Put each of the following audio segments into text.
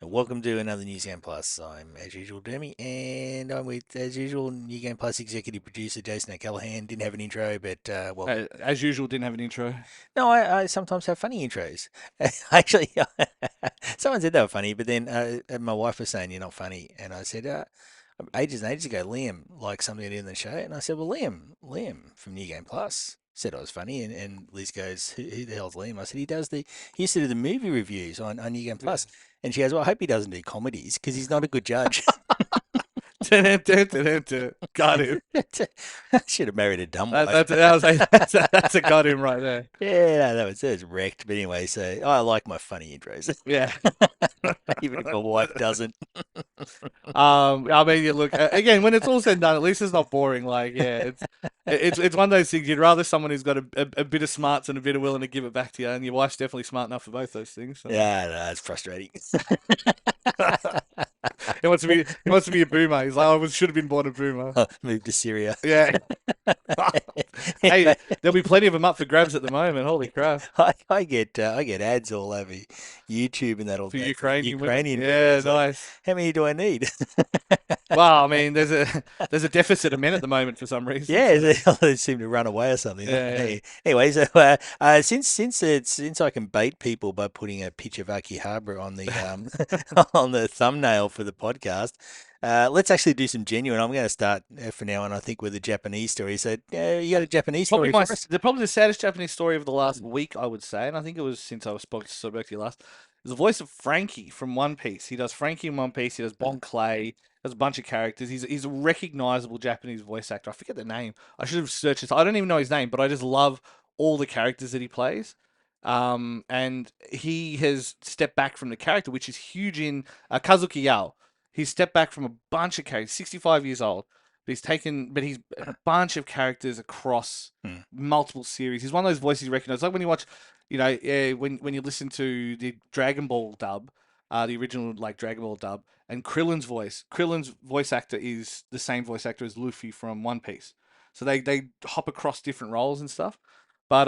Welcome to another New Game Plus. I'm, as usual, Dermie, and I'm with, as usual, New Game Plus executive producer Jason O'Callaghan. Didn't have an intro, but welcome. As usual, didn't have an intro. No, I sometimes have funny intros. Actually, someone said they were funny, but then my wife was saying you're not funny, and I said, ages and ages ago, Liam liked something I did in the show, and I said, well, Liam from New Game Plus said I was funny, and Liz goes, who the hell's Liam? I said, he used to do the movie reviews on New Game Yeah. Plus, and she goes, well, I hope he doesn't do comedies because he's not a good judge. Got him. I should have married a dumb That, wife. that's that was like, that's a got him right there. Yeah, no, that's wrecked. But anyway, so I like my funny intros, Yeah. even if my wife doesn't. I mean, yeah, look again when it's all said and done, at least it's not boring. Like, yeah, it's one of those things. You'd rather someone who's got a bit of smarts and a bit of willing to give it back to you, and your wife's definitely smart enough for both those things. So. Yeah, no, it's frustrating. He wants to be a boomer. He's like, I should have been born a boomer. Move to Syria. Yeah. Hey, Anyway, there'll be plenty of them up for grabs at the moment. Holy crap. I get ads all over YouTube and that all For that Ukrainian women. Ukrainian Yeah, videos. Like, nice. how many do I need? Well, I mean, there's a deficit of men at the moment for some reason. Yeah, So. they seem to run away or something. Yeah, yeah. Anyway, so since I can bait people by putting a picture of Akihabara on the on the thumbnail for the podcast, let's actually do some genuine. I'm going to start for now on. I think with a Japanese story. So you got a Japanese Probably story for us? probably the saddest Japanese story of the last week, I would say, and I think it was since I was spoke to you last. Is the voice of Frankie from One Piece. He does Frankie in One Piece. He does Bon Clay. Does a bunch of characters. He's a recognizable Japanese voice actor. I forget the name. I should have searched this. I don't even know his name, but I just love all the characters that he plays. And he has stepped back from the character, which is huge in Kazuki Yao. He's stepped back from a bunch of characters. 65 years old. But he's a bunch of characters across Hmm. multiple series. He's one of those voices you recognize. Like when you watch, when you listen to the Dragon Ball dub, the original like Dragon Ball dub, and Krillin's voice actor is the same voice actor as Luffy from One Piece. So they hop across different roles and stuff. But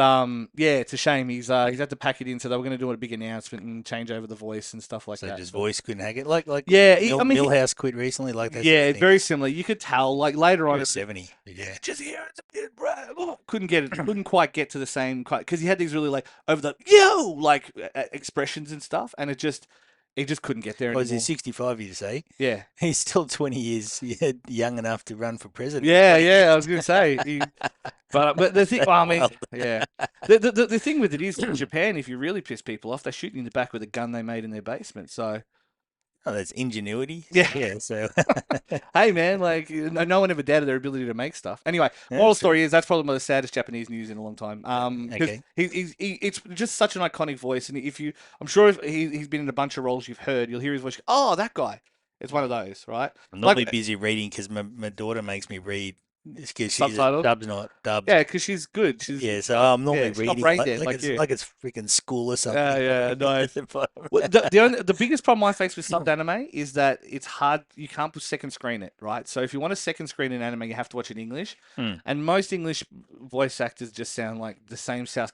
yeah, it's a shame he's had to pack it in. So they were going to do a big announcement and change over the voice and stuff like So that. just But voice couldn't hack it. Like yeah, I mean, Millhouse quit recently. Like that sort of yeah, thing. very similar. You could tell like later He on. was 70. Yeah. Just here, it's a bit, bro. Couldn't get it. Couldn't quite get to the same because he had these really like over the yo like expressions and stuff, and it just couldn't get there Was he anymore. 65, you say? Yeah, He's still 20 years young enough to run for president. yeah, yeah. I was gonna say, but the thing, well, I mean, Well, yeah. The thing with it is in Japan, if you really piss people off, they shoot you in the back with a gun they made in their basement. So oh, that's ingenuity. yeah. Yeah, so Hey man, like no one ever doubted their ability to make stuff. Anyway, yeah, moral that's fair. story is that's probably one of the saddest Japanese news in a long time. Because Okay. it's just such an iconic voice, and if you, I'm sure if he's been in a bunch of roles you've heard, you'll hear his voice. Oh, that guy. It's one of those, right? I'm Like normally busy reading because my daughter makes me read because she's subtitles. dubs not dubbed. Yeah, because she's good. Yeah, so I'm Yeah, normally she's not reading brain dead like you. like it's freaking school or Yeah, something. yeah, nice. But- Well, the biggest problem I face with subbed anime is that it's hard. You can't put second screen it, right? So if you want to second screen an anime, you have to watch it in English, Hmm. and most English voice actors just sound like the same South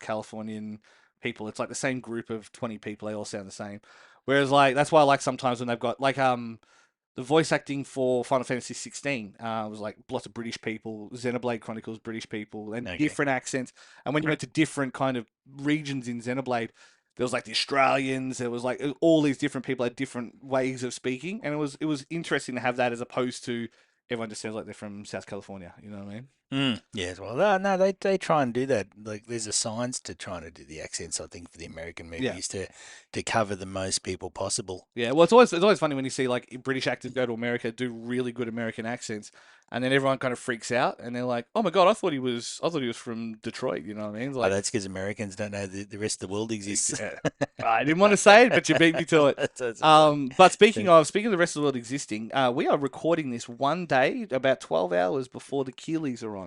Californian people. It's like the same group of 20 people. They all sound the same. Whereas like that's why I like sometimes when they've got like the voice acting for Final Fantasy 16 was like lots of British people, Xenoblade Chronicles British people, and Okay. different accents. And when you went to different kind of regions in Xenoblade, there was like the Australians, there was like all these different people had different ways of speaking, and it was interesting to have that as opposed to everyone just sounds like they're from South California. You know what I mean? Mm, yes, well, no, they try and do that. Like, there's a science to trying to do the accents. I think for the American Yeah. movies to cover the most people possible. Yeah, well, it's always funny when you see like British actors go to America do really good American accents, and then everyone kind of freaks out, and they're like, "Oh my god, I thought he was from Detroit." You know what I mean? It's Oh, like, that's because Americans don't know the rest of the world exists. yeah. I didn't want to say it, but you beat me to it. That's But speaking of the rest of the world existing, we are recording this one day about 12 hours before the Keeleys are on.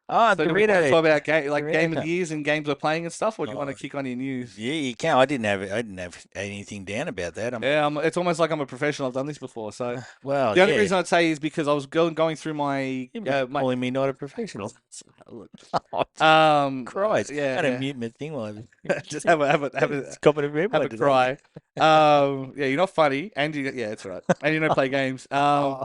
Oh, So do we want to Dorito, talk about like Dorito game of cup. the years and games we're playing and stuff, or do you want to Oh, kick on your news? yeah, you can. I didn't have anything down about that. Yeah, it's almost like I'm a professional. I've done this before. So Well, the only yeah. reason I'd say is because I was going through my You've been my. calling me not a professional. Look, Oh, Christ. yeah, I had a yeah. mute my thing while I was Just it's copping a red have one a today. cry. Yeah, you're not funny, and yeah, it's all right, and you don't play games. Oh,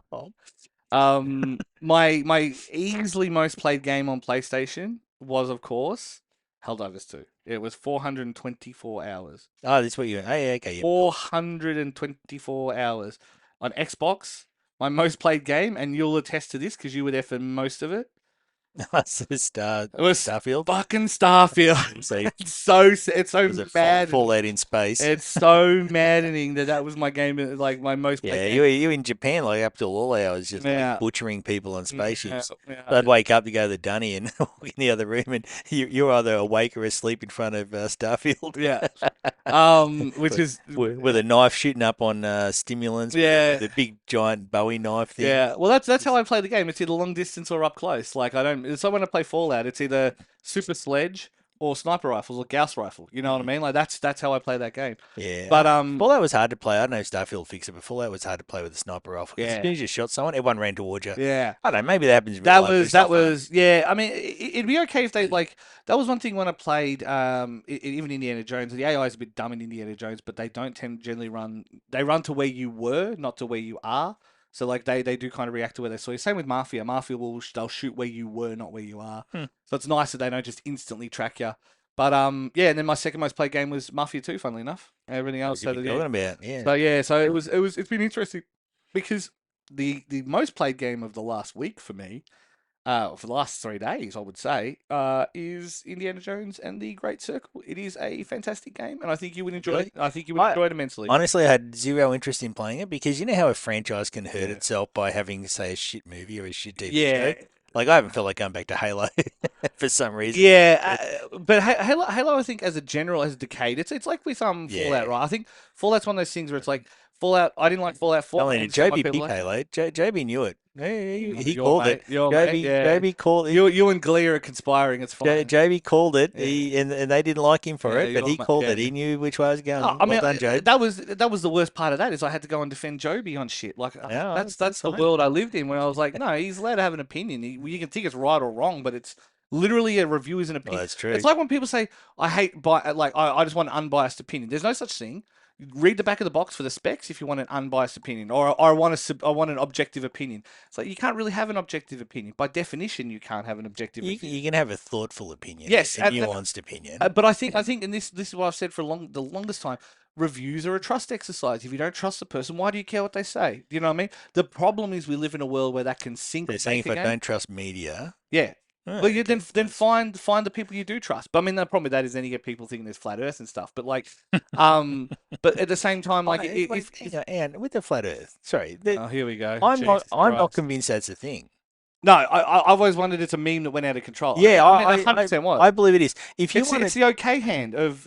My easily most played game on PlayStation was, of course, Helldivers 2. It was 424 hours. oh, this is what you. Oh, yeah, okay, yep, cool. 424 hours on Xbox. My most played game, and you'll attest to this because you were there for most of it. So Star It was Starfield. fucking Starfield. So It's so was it maddening. Fallout in space? It's so maddening that that was my game, like my most played Yeah, game. you in Japan like up till all hours, just like Yeah, butchering people on yeah, spaceships. So yeah. I'd wake up to go to the dunny and walk in the other room, and you're either awake or asleep in front of Starfield. Yeah. Which with, is with a knife shooting up on stimulants, yeah, with a big giant Bowie knife thing. yeah. Well, that's how I play the game. It's either long distance or up close. Like I don't. So when I play Fallout, it's either super sledge or sniper rifles or Gauss rifle. You know what I mean? Like that's how I play that game. Yeah, But Fallout was hard to play. I don't know if Starfield fixed it, but Fallout was hard to play with a sniper rifle. 'Cause as yeah, soon as you shot someone, everyone ran towards you. yeah. I don't know, maybe that happens in real life, but it's That not fun. was yeah. I mean, it'd be okay if they like. That was one thing when I played even Indiana Jones. The AI is a bit dumb in Indiana Jones, but they don't tend generally run. They run to where you were, not to where you are. So like they do kind of react to where they saw you. Same with Mafia. Mafia they'll shoot where you were, not where you are. Hmm. So it's nice that they don't just instantly track you. But yeah, and then my second most played game was Mafia 2. Funnily enough, everything else. What you So be yeah, talking about? Yeah. so yeah, so it's been interesting because the most played game of the last week for me for the last 3 days, I would say, is Indiana Jones and the Great Circle. It is a fantastic game, and I think you would enjoy it. Really? I think you would I enjoy it immensely. honestly I had zero interest in playing it because you know how a franchise can hurt Yeah. itself by having, say, a shit movie or a shit TV Yeah, show. Like I haven't felt like going back to Halo for some reason. yeah, but Halo, I think as a general, as a decade, it's like with Fallout, Yeah. right? I think Fallout's one of those things where it's like Fallout. I didn't like Fallout 4, I mean, and some Joby people picked like it. Halo. Joby knew it. He Your called it. mate, your mate, yeah. Joby called it. You and Glee are conspiring. It's fine. Joby called it. Yeah. And they didn't like him for Yeah, it, but your he mate, called yeah. it. He knew which way I was going. Oh, I Well mean, done, Job. that was the worst part of that is I had to go and defend Joby on shit. Like Yeah, that's the fine. world I lived in when I was like, no, he's allowed to have an opinion. You can think it's right or wrong, but it's literally a review is an Well, opinion. that's true. It's like when people say I hate I just want an unbiased opinion. There's no such thing. Read the back of the box for the specs if you want an unbiased opinion, or I want an objective opinion. It's like you can't really have an objective opinion by definition. You can't have an objective opinion. You can have a thoughtful opinion, Yes, a nuanced opinion. but I think and this is what I've said for the longest time. Reviews are a trust exercise. If you don't trust the person, why do you care what they say? Do you know what I mean? The problem is we live in a world where that can sink. They're or saying make if a I game. don't trust media, Yeah. oh, Well, you okay, then nice. find the people you do trust. But I mean, the problem with that is then you get people thinking there's flat Earth and stuff. But like, but at the same time, like, if Hang on, with the flat Earth. Sorry, oh, here we go. I'm not. Jesus I'm not Christ. convinced that's a thing. No, I've always wondered it's a meme that went out of control. Yeah, I mean, 100% was. I believe it is. If you It's the okay hand of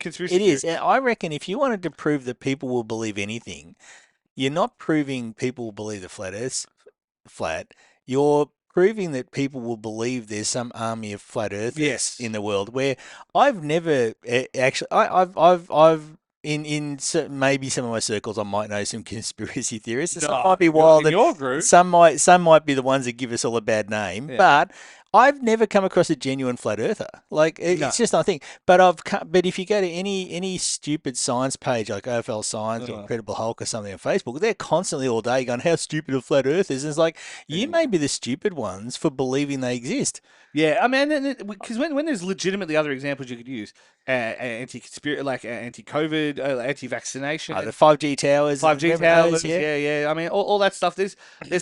conspiracy it is. theory. And I reckon if you wanted to prove that people will believe anything, you're not proving people will believe the flat Earth's flat. You're proving that people will believe there's some army of flat earthers Yes. in the world. Where I've never actually, I've in certain, maybe some of my circles, I might know some conspiracy theorists. Some might be wild, in and your group. some might be the ones that give us all a bad name. Yeah. But I've never come across a genuine flat earther. Like No. it's just not a thing. But but if you go to any stupid science page like OFL Science or Incredible Hulk or something on Facebook, they're constantly all day going, "How stupid are flat earthers?" And it's like you may be the stupid ones for believing they exist. Yeah, I mean, because when there's legitimately other examples you could use, anti-conspiracy, like anti-COVID, anti-vaccination, The 5G towers, 5G remember towers, those? Yeah. yeah. I mean, all that stuff. There's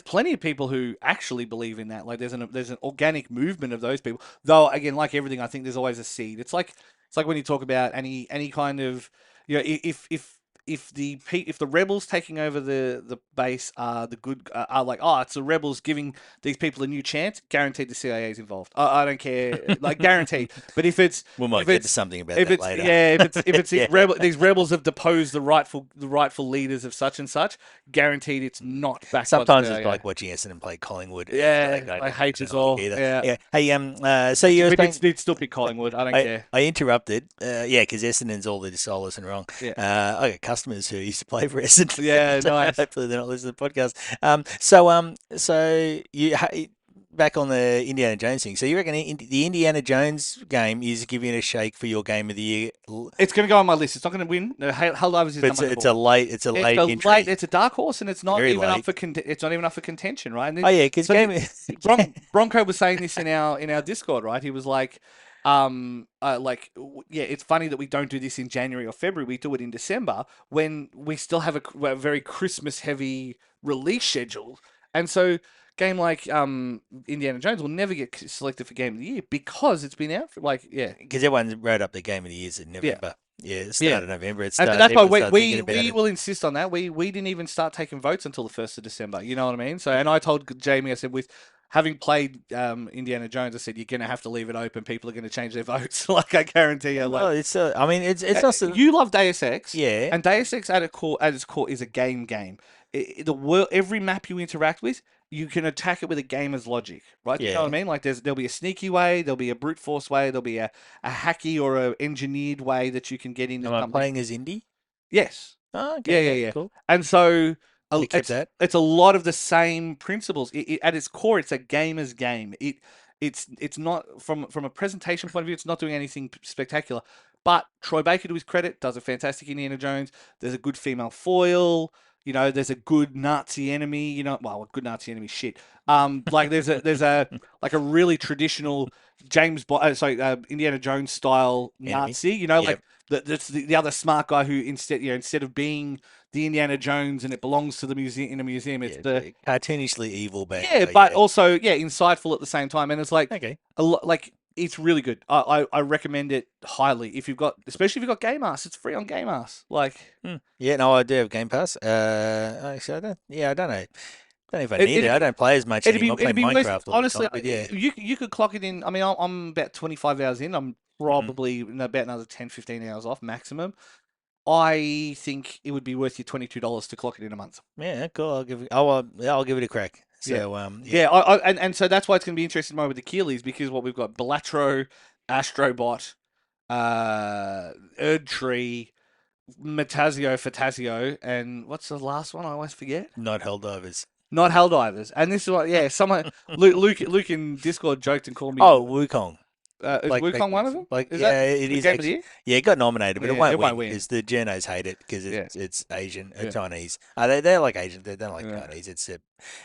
plenty of people who actually believe in that. Like, there's an organic movement of those people. Though, again, like everything, I think there's always a seed. It's like when you talk about any kind of, you know, if if the rebels taking over the base are the good are like, oh, it's the rebels giving these people a new chance, guaranteed the CIA is involved. I don't care, like guaranteed. But We might if get to it's something about if that it's later. yeah if it's Yeah. these rebels have deposed the rightful leaders of such and such, guaranteed it's not backed by the Sometimes it's CIA. like watching Essendon play Collingwood. It's like Yeah, I I hate don't us like all. either. Yeah, Yeah. Hey, so you were but saying it's still pick Collingwood. I don't care. I interrupted. Yeah, because Essendon's all the solace and wrong. Yeah, I got customers who used to play for Essendon. yeah, So nice. hopefully they're not listening to the podcast. So you back on the Indiana Jones thing. So you reckon the Indiana Jones game is giving it a shake for your game of the year? It's going to go on my list. It's not going to win. No, Helldivers is But number it's four. it's a It's late a late. entry, It's a dark horse, and it's not very even late. up for it's not even up for contention, right? And Oh yeah, because so game. Yeah. Bronco was saying this in our Discord, right? He was like, yeah, it's funny that we don't do this in January or February. We do it in December when we still have a very Christmas heavy release schedule, and so. Game like Indiana Jones will never get selected for Game of the Year because it's been out for Because everyone wrote up their game of the years in yeah November. Yeah, it yeah. started November. It And started. that's why Everyone started thinking about we it. will insist on that. We didn't even start taking votes until the 1st of December. You know what I mean? So, and I told Jamie, I said, with having played Indiana Jones, I said, you're going to have to leave it open. People are going to change their votes. Like, I guarantee you. Well, Like, it's. I mean, it's not. you love Deus Ex, Yeah. and Deus Ex at its core is a game. The world, every map you interact with, you can attack it with a gamer's logic, right? You know what I Yeah. mean? Like, there'll be a sneaky way, there'll be a brute force way, there'll be a hacky or a engineered way that you can get into Am I something. playing as Indy? Yes. Oh, Yeah, okay. yeah, Yeah. yeah. Cool. And so They kept that. it's a lot of the same principles. At its core, it's a gamer's game. It's not from a presentation point of view. It's not doing anything spectacular. But Troy Baker, to his credit, does a fantastic Indiana Jones. There's a good female foil. You know, there's a good Nazi enemy. You know, well, good Nazi enemy shit. Like there's a like a really traditional Indiana Jones style Enemy. Nazi. You know, Yep. like that's the other smart guy who instead of being the Indiana Jones and it belongs to the museum in a museum, it's Yeah. the Cartoonishly evil bad yeah, guy. but Yeah. also insightful at the same time. And it's like Okay. a lot like it's really good. I recommend it highly if you've got, especially if you've got Game Ass. It's free on Game Ass. Like Yeah. No, I do have Game Pass. Actually, I don't. Yeah, I don't know. Don't know if I it, need it. I don't play as much anymore. I it'd play be less, Minecraft all the honestly. time. But yeah. You could clock it in. I mean, I'm about 25 hours in. I'm probably about another 10, 15 hours off maximum. I think it would be worth your $22 to clock it in a month. Yeah. Cool. I'll give it. I'll give it a crack. So Yeah, and so that's why it's going to be interesting more with the Keeleys, because what we've got: Balatro, Astrobot, Erdtree, Metazio, Fatazio, and what's the last one? I always forget. Not Helldivers. Not Helldivers. And this is what, yeah, someone Luke in Discord joked and called me. Oh, Wukong. Is Wukong one of them? Like Is yeah, that it the is. game of the year? Yeah, it got nominated, but Yeah, it won't win because the journos hate it because Yeah. it's Asian, Yeah. Chinese. They're like Asian. They don't like Yeah. Chinese. It's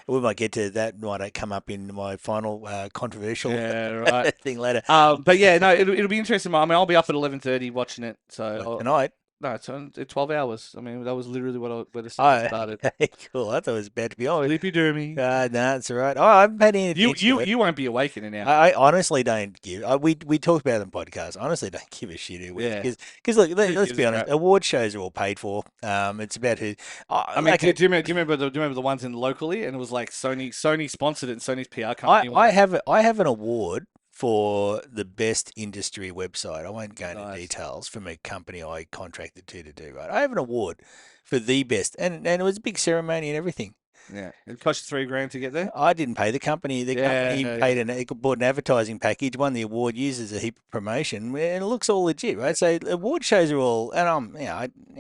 we might get to that. Might come up in my final controversial Yeah, right. thing later. But yeah, no, it'll be interesting. I mean, I'll be up at 11:30 watching it. So Tonight. no, it's 12 hours. I mean, that was literally where the Oh, started. okay, cool. I thought it was bad to be honest. Sleepy Dermie. No, that's all right. Oh, I haven't paid any attention to it. You won't be awake in an hour. I honestly don't give. We talked about it on podcast. I honestly don't give a shit who Yeah. wins because look, let's gives be a honest. crap? Award shows are all paid for. It's about who. I mean, like, do you remember the ones in locally, and it was like Sony sponsored it, and Sony's PR company. I have an award for the best industry website. I won't go into Nice. details from a company I contracted to do. Right, I have an award for the best, and it was a big ceremony and everything. Yeah, it cost you $3,000 to get there. I didn't pay the company. The company Yeah. paid bought an advertising package, won the award, uses a heap of promotion, and it looks all legit, right? So award shows are all, and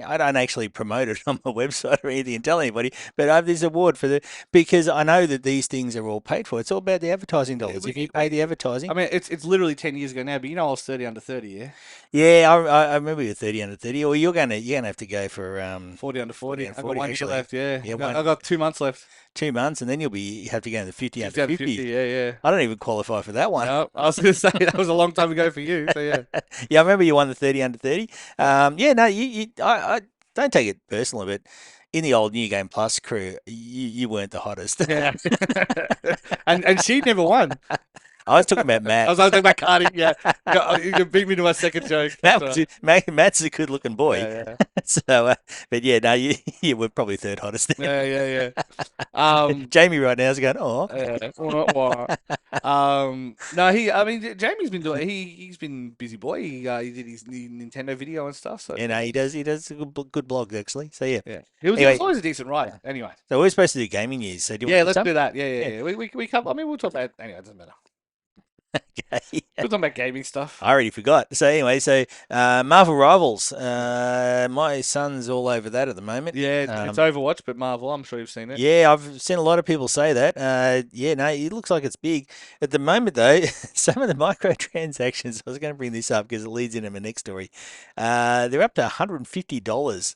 I don't actually promote it on my website or anything and tell anybody, but I have this award because I know that these things are all paid for. It's all about the advertising dollars. If you pay the advertising, I mean, it's literally 10 years ago now, but I was 30 under 30, yeah. yeah, I remember you're 30 under 30, or you're gonna have to go for 40 under 40. 40 I've got 40 1 year actually. left, yeah. Yeah, I got 2 months left. 2 months, and then you have to go in the 50 under 50. Yeah. I don't even qualify for that one. No, I was going to say that was a long time ago for you, so yeah. Yeah, I remember you won the 30 under 30. Yeah, no, I don't take it personally, but in the old New Game Plus crew, you weren't the hottest. Yeah. and she never won. I was talking about I Matt. was talking about Cardi. Yeah, you beat me to my second joke. That's all right. Matt's a good-looking boy. Yeah, yeah, So, but yeah, no, you were probably third hottest then. yeah, yeah, yeah. Um, Jamie right now is going, oh, wah. No, I mean, Jamie's been doing. He's been busy boy. He did his new Nintendo video and stuff. So you know, he does a good blog actually. So yeah. yeah, he was Anyway, always a decent writer. Anyway, so we're supposed to do gaming news. So do you want yeah, to do let's some? do that. Yeah, yeah, Yeah. yeah. We come. I mean, we'll talk about anyway. It doesn't matter. Okay. We'll talk about gaming stuff. I already forgot. So anyway, Marvel Rivals. My son's all over that at the moment. Yeah, it's Overwatch, but Marvel. I'm sure you've seen it. Yeah, I've seen a lot of people say that. Yeah, no, it looks like it's big. At the moment, though, some of the microtransactions, I was going to bring this up because it leads into my next story. They're up to $150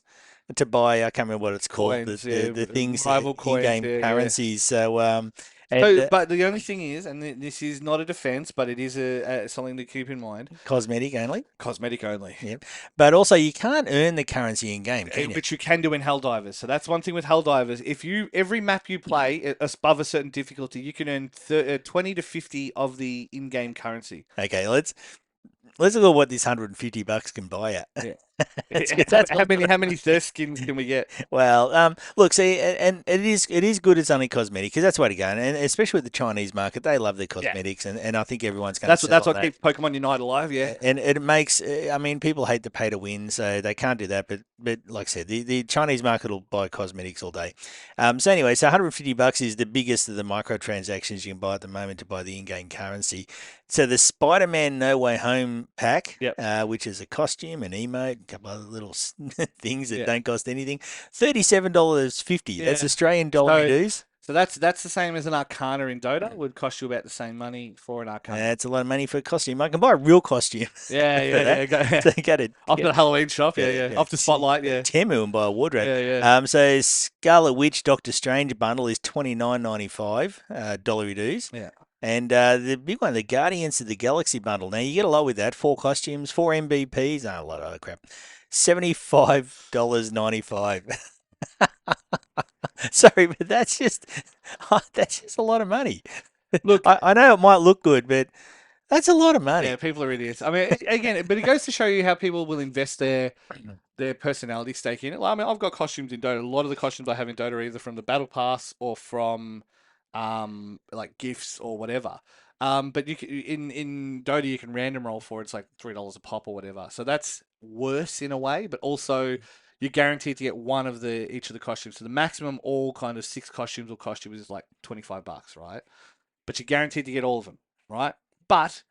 to buy, I can't remember what it's called, Coins, yeah, the things, rival coins, in-game yeah, yeah. currencies. So, So, and but the only thing is, and this is not a defense, but it is something to keep in mind. cosmetic only. Cosmetic only. Yeah. But also, you can't earn the currency in-game, can you? Which you can do in Helldivers. So that's one thing with Helldivers. If every map you play above a certain difficulty, you can earn 20 to 50 of the in-game currency. Okay, let's look at what this $150 can buy at. Yeah. That's How many thirst skins can we get? Well, look, see, and it is good. It's only cosmetic because that's the way to go, and especially with the Chinese market, they love their Yeah. cosmetics, and I think everyone's going to That's sell that's on what that. keeps Pokemon Unite alive. Yeah. And it makes, I mean, people hate to pay to win, so they can't do that. But like I said, the Chinese market will buy cosmetics all day. So anyway, so $150 is the biggest of the microtransactions you can buy at the moment to buy the in-game currency. So the Spider-Man No Way Home pack, Yep. which is a costume, an emote, a couple other little things that Yeah. don't cost anything, $37.50. That's Yeah. Australian dollar dues. So that's the same as an Arcana in Dota. Would cost you about the same money for an Arcana. That's a lot of money for a costume. I can buy a real costume. Yeah, for yeah, that. yeah. So you go to Off to the Halloween shop. Yeah, yeah, yeah. Off to Spotlight. Yeah. Temu and buy a wardrobe. Yeah, yeah. So Scarlet Witch Doctor Strange bundle is $29.95 dollarydoos. Yeah. And the big one, the Guardians of the Galaxy bundle. Now you get a lot with that: 4 costumes, 4 MVPs, a lot of other crap. $75.95. Sorry, but that's just a lot of money. Look, I know it might look good, but that's a lot of money. yeah, people are idiots. I mean, again, but it goes to show you how people will invest their personality stake in it. Like, I mean, I've got costumes in Dota. A lot of the costumes I have in Dota are either from the Battle Pass or from like gifts or whatever. But you can, in Dota you can random roll for it. It's like $3 a pop or whatever. So that's worse in a way, but also you're guaranteed to get one of each of the costumes. So the maximum all kind of 6 costumes or costumes is like $25, right? But you're guaranteed to get all of them, right? But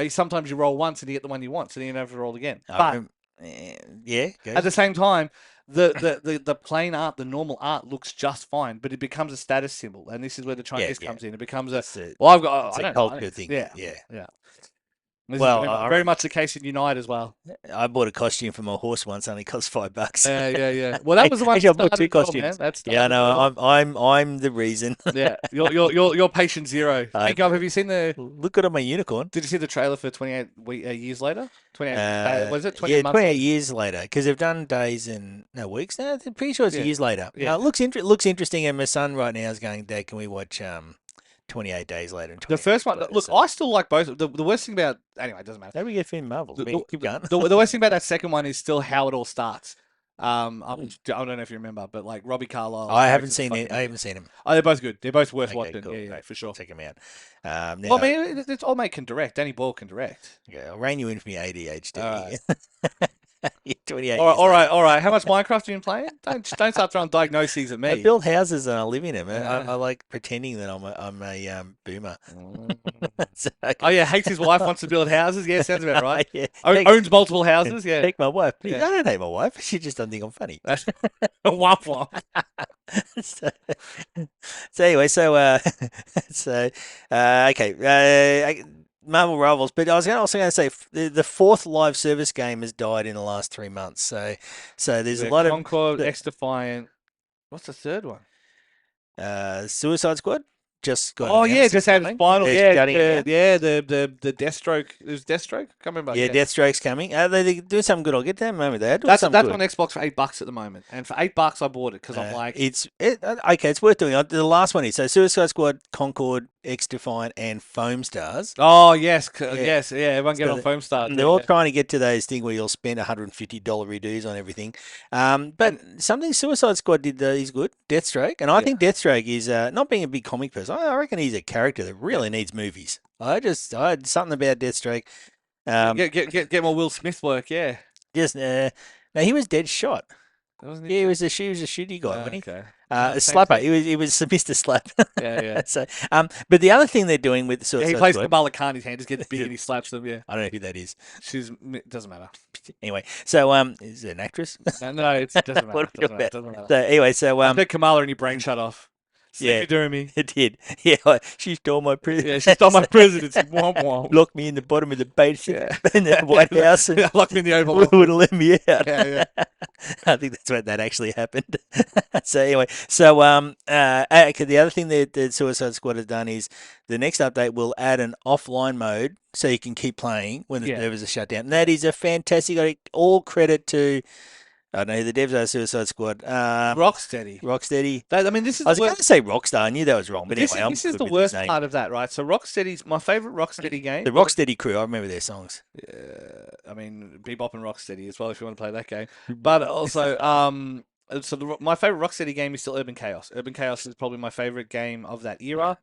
sometimes you roll once and you get the one you want, so then you never roll again. But yeah, at the same time, the plain art, the normal art looks just fine, but it becomes a status symbol, and this is where the Chinese comes in. It becomes well, I've got it's I a don't know. culture thing. Yeah, Yeah. yeah. This Well, is very much the case in Unite as well. I bought a costume for my horse once, only cost $5. Yeah, yeah, yeah. Well, that was the one. Actually, I bought started 2 well, costumes. man. That Yeah, I started well. know. I'm the reason. Yeah, you're patient zero. Speaking of, have you seen Look good on my unicorn. Did you see the trailer for 28 years later? 28. What is it? 28 Yeah, months. 28 years later, because they've done days and no weeks now. I'm pretty sure it's Yeah. years later. Yeah. It looks interesting, and my son right now is going, Dad, can we watch 28 days later? And The 28 first one. later? Look, So I still like both. The worst thing about anyway, it doesn't matter. maybe get film Marvels. Keep going. The worst thing about that second one is still how it all starts. I don't know if you remember, but like Robbie Carlyle. I haven't seen it. I haven't seen him. Oh, they're both good. They're both worth Okay, watching. cool. Yeah, yeah, for sure. Check him out. Well, I mean, it's all mate can direct. Danny Boyle can direct. Okay, I'll rein you in for my ADHD. All right. You're 28 All right, years all right, later. all right. How much Minecraft have you been playing? Don't start throwing diagnoses at I me. build houses and I live in them. Yeah. I like pretending that I'm a boomer. So, Oh yeah, hates his wife, wants to build houses. Yeah, sounds about right. yeah. Owns multiple houses. Yeah. Take my wife. Please. Yeah. I don't hate my wife. She just doesn't think I'm funny. That's womp womp. so, so anyway, okay. Marvel Rivals, but I was also going to say the 4th live service game has died in the last 3 months. So there's a lot Concord, of X Defiant. What's the third one? Suicide Squad. just got Oh yeah, announced just this had its morning. final. They're Yeah, shutting it down. the Deathstroke. It was Deathstroke. I can't remember. Yeah, Yeah, Deathstroke's coming. They're doing something good. I'll get to that moment. They're doing something that's on good. Xbox for $8 at the moment, and for $8 I bought it because I'm like, Okay. It's worth doing. The last one is so Suicide Squad, Concord, X Defiant, and Foam Stars. oh yes, Yeah, yes, yeah. Everyone get so on Foam Stars. they're Yeah, all yeah. trying to get to those things where you'll spend $150 redos on everything. But And something Suicide Squad did is good. Deathstroke, and I yeah, think Deathstroke is not being a big comic person. I reckon he's a character that yeah. really needs movies. I had something about Deathstroke. Get, get more Will Smith work. Yeah, Just now he was dead shot. wasn't Yeah, he? he was a shitty guy, wasn't he? Okay. A Same slapper. team. He was Mr. Slap. Yeah, yeah. So, but the other thing they're doing with Yeah, he Suicide plays Squad, Kamala Khan. His hand just gets big I and he slaps them. Yeah, don't know who that is. doesn't matter. Anyway, so is it an actress? No, no, it doesn't What matter. are we Doesn't talking matter. about? Doesn't matter. So anyway, so I said Kamala and your brain shut off. yeah, Sleepy Dermie. it did. Yeah, she stole my prison. Yeah, she stole my presidency. Womp womp. Locked me in the bottom of the base in Yeah. the White House and Locked me in the Oval wouldn't Office. let me out. Yeah, yeah. I think that's when that actually happened. So anyway, okay, the other thing that the Suicide Squad has done is the next update will add an offline mode so you can keep playing when the Yeah. servers are shut down. And that is a fantastic. All credit to I don't know who the devs are. Suicide Squad. Rocksteady. Rocksteady. I mean, this is I the was going worst. to say Rockstar. I knew that was wrong, but This anyway, is I'm this is good the with his worst name. part of that, right? So Rocksteady's my favorite Rocksteady game. The Rocksteady crew. I remember their songs. I mean, Bebop and Rocksteady as well, if you want to play that game. But also, my favorite Rocksteady game is still Urban Chaos. Urban Chaos is probably my favorite game of that era.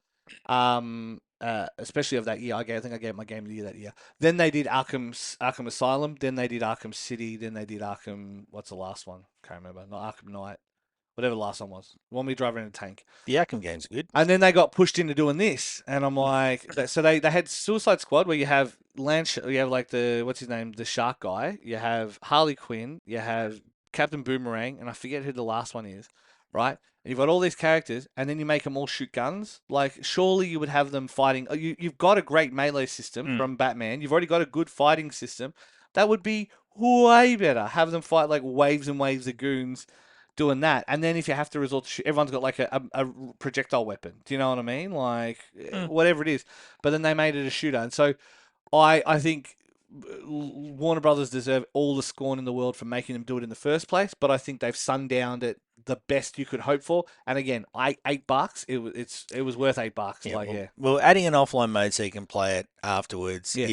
Especially of that year. I think I gave my game of the year that year. Then they did Arkham Asylum. Then they did Arkham City. Then they did Arkham. What's the last one? Can't remember. Not Arkham Knight. Whatever the last one was. One me driving in a tank. The Arkham game's good. And then they got pushed into doing this, and I'm like, so they had Suicide Squad where you have you have like the what's his name, the shark guy. You have Harley Quinn. You have Captain Boomerang, and I forget who the last one is, right? And you've got all these characters, and then you make them all shoot guns. Like, surely you would have them fighting. You've got a great melee system from Batman. You've already got a good fighting system. That would be way better. Have them fight like waves and waves of goons doing that. And then if you have to resort to shoot, everyone's got like a projectile weapon. Do you know what I mean? Like, whatever it is. But then they made it a shooter. And so I think Warner Brothers deserve all the scorn in the world for making them do it in the first place, but I think they've sundowned it the best you could hope for. And again, $8. It was worth $8. Yeah, Like, well, yeah. well, adding an offline mode so you can play it afterwards Yeah.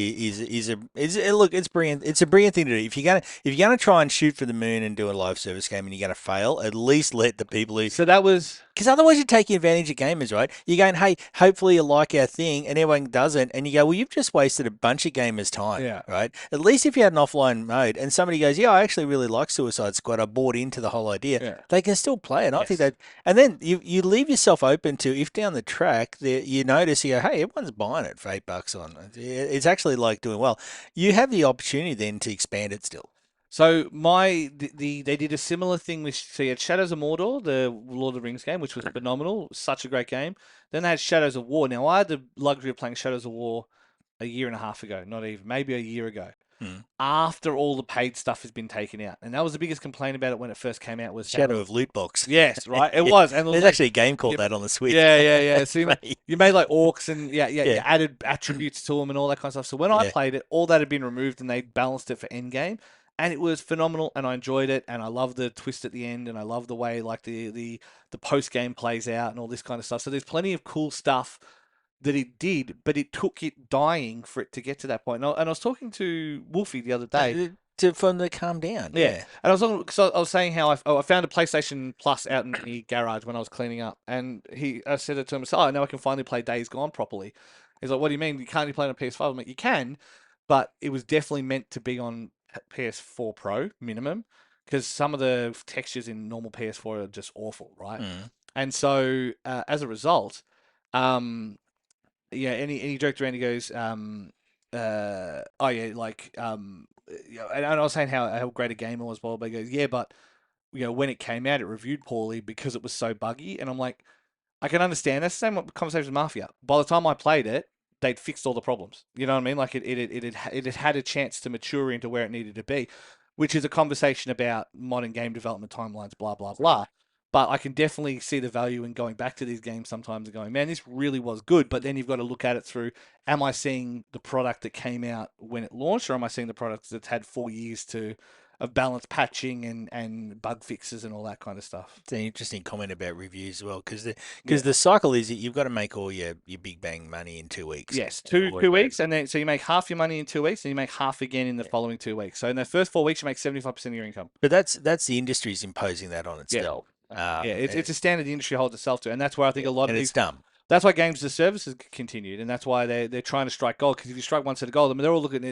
look, it's brilliant. It's a brilliant thing to do. If you're gonna try and shoot for the moon and do a live service game and you're gonna fail, at least let the people who So that was because otherwise you're taking advantage of gamers, right? You're going, hey, hopefully you like our thing, and everyone doesn't, and you go, well, you've just wasted a bunch of gamers' time, Yeah. right? At least if you had an offline mode and somebody goes, yeah, I actually really like Suicide Squad, I bought into the whole idea, Yeah. they can still play it. I think Yes. that, and then you leave yourself open to if down the track you notice you go, hey, everyone's buying it for $8 on. It's actually like doing well. You have the opportunity then to expand it still. So they did a similar thing with so you had Shadows of Mordor, the Lord of the Rings game, which was phenomenal, such a great game. Then they had Shadows of War. Now I had the luxury of playing Shadows of War a year and a half ago, not even maybe a year ago. After all the paid stuff has been taken out, and that was the biggest complaint about it when it first came out was Shadow of Loot Box. Yes, right, it was, and it was There's like, actually a game called that on the Switch. yeah. So Mate. you made like orcs and you Yeah. added attributes to them and all that kind of stuff. So when I Yeah. played it, all that had been removed and they balanced it for endgame, and it was phenomenal. And I enjoyed it, and I love the twist at the end, and I love the way like the post game plays out and all this kind of stuff. So there's plenty of cool stuff that it did, but it took it dying for it to get to that point. And I was talking to Wolfie the other day. For them to calm down. Yeah. Yeah. And I was on, because I was saying how I found a PlayStation Plus out in the garage when I was cleaning up, and I said it to him, oh, now I can finally play Days Gone properly. He's like, what do you mean? You can't play it on PS5? I'm like, you can, but it was definitely meant to be on PS4 Pro minimum, because some of the textures in normal PS4 are just awful, right? And so as a result, yeah, and he joked around. He goes, oh yeah, like, and I was saying how great a game it was, blah, blah, blah. He goes, yeah, but when it came out, it reviewed poorly because it was so buggy. And I'm like, I can understand. That's the same conversation with Mafia. By the time I played it, they'd fixed all the problems. You know what I mean? Like it had a chance to mature into where it needed to be, which is a conversation about modern game development timelines, blah blah blah. But I can definitely see the value in going back to these games sometimes and going, man, this really was good. But then you've got to look at it through, am I seeing the product that came out when it launched, or am I seeing the product that's had 4 years of balanced patching and bug fixes and all that kind of stuff? It's an interesting comment about reviews as well, because Yeah. the cycle is that you've got to make all your big bang money in 2 weeks. Yes, two Or- two weeks, and then so you make half your money in 2 weeks, and you make half again in the following 2 weeks. So in the first 4 weeks, you make 75% of your income. But that's the industry's imposing that on Yeah, itself. yeah, it's a standard the industry holds itself to, and that's where I think a lot And of it's these. dumb. That's why games as a service has continued, and that's why they're trying to strike gold. Because if you strike one set of gold, I mean, they're all looking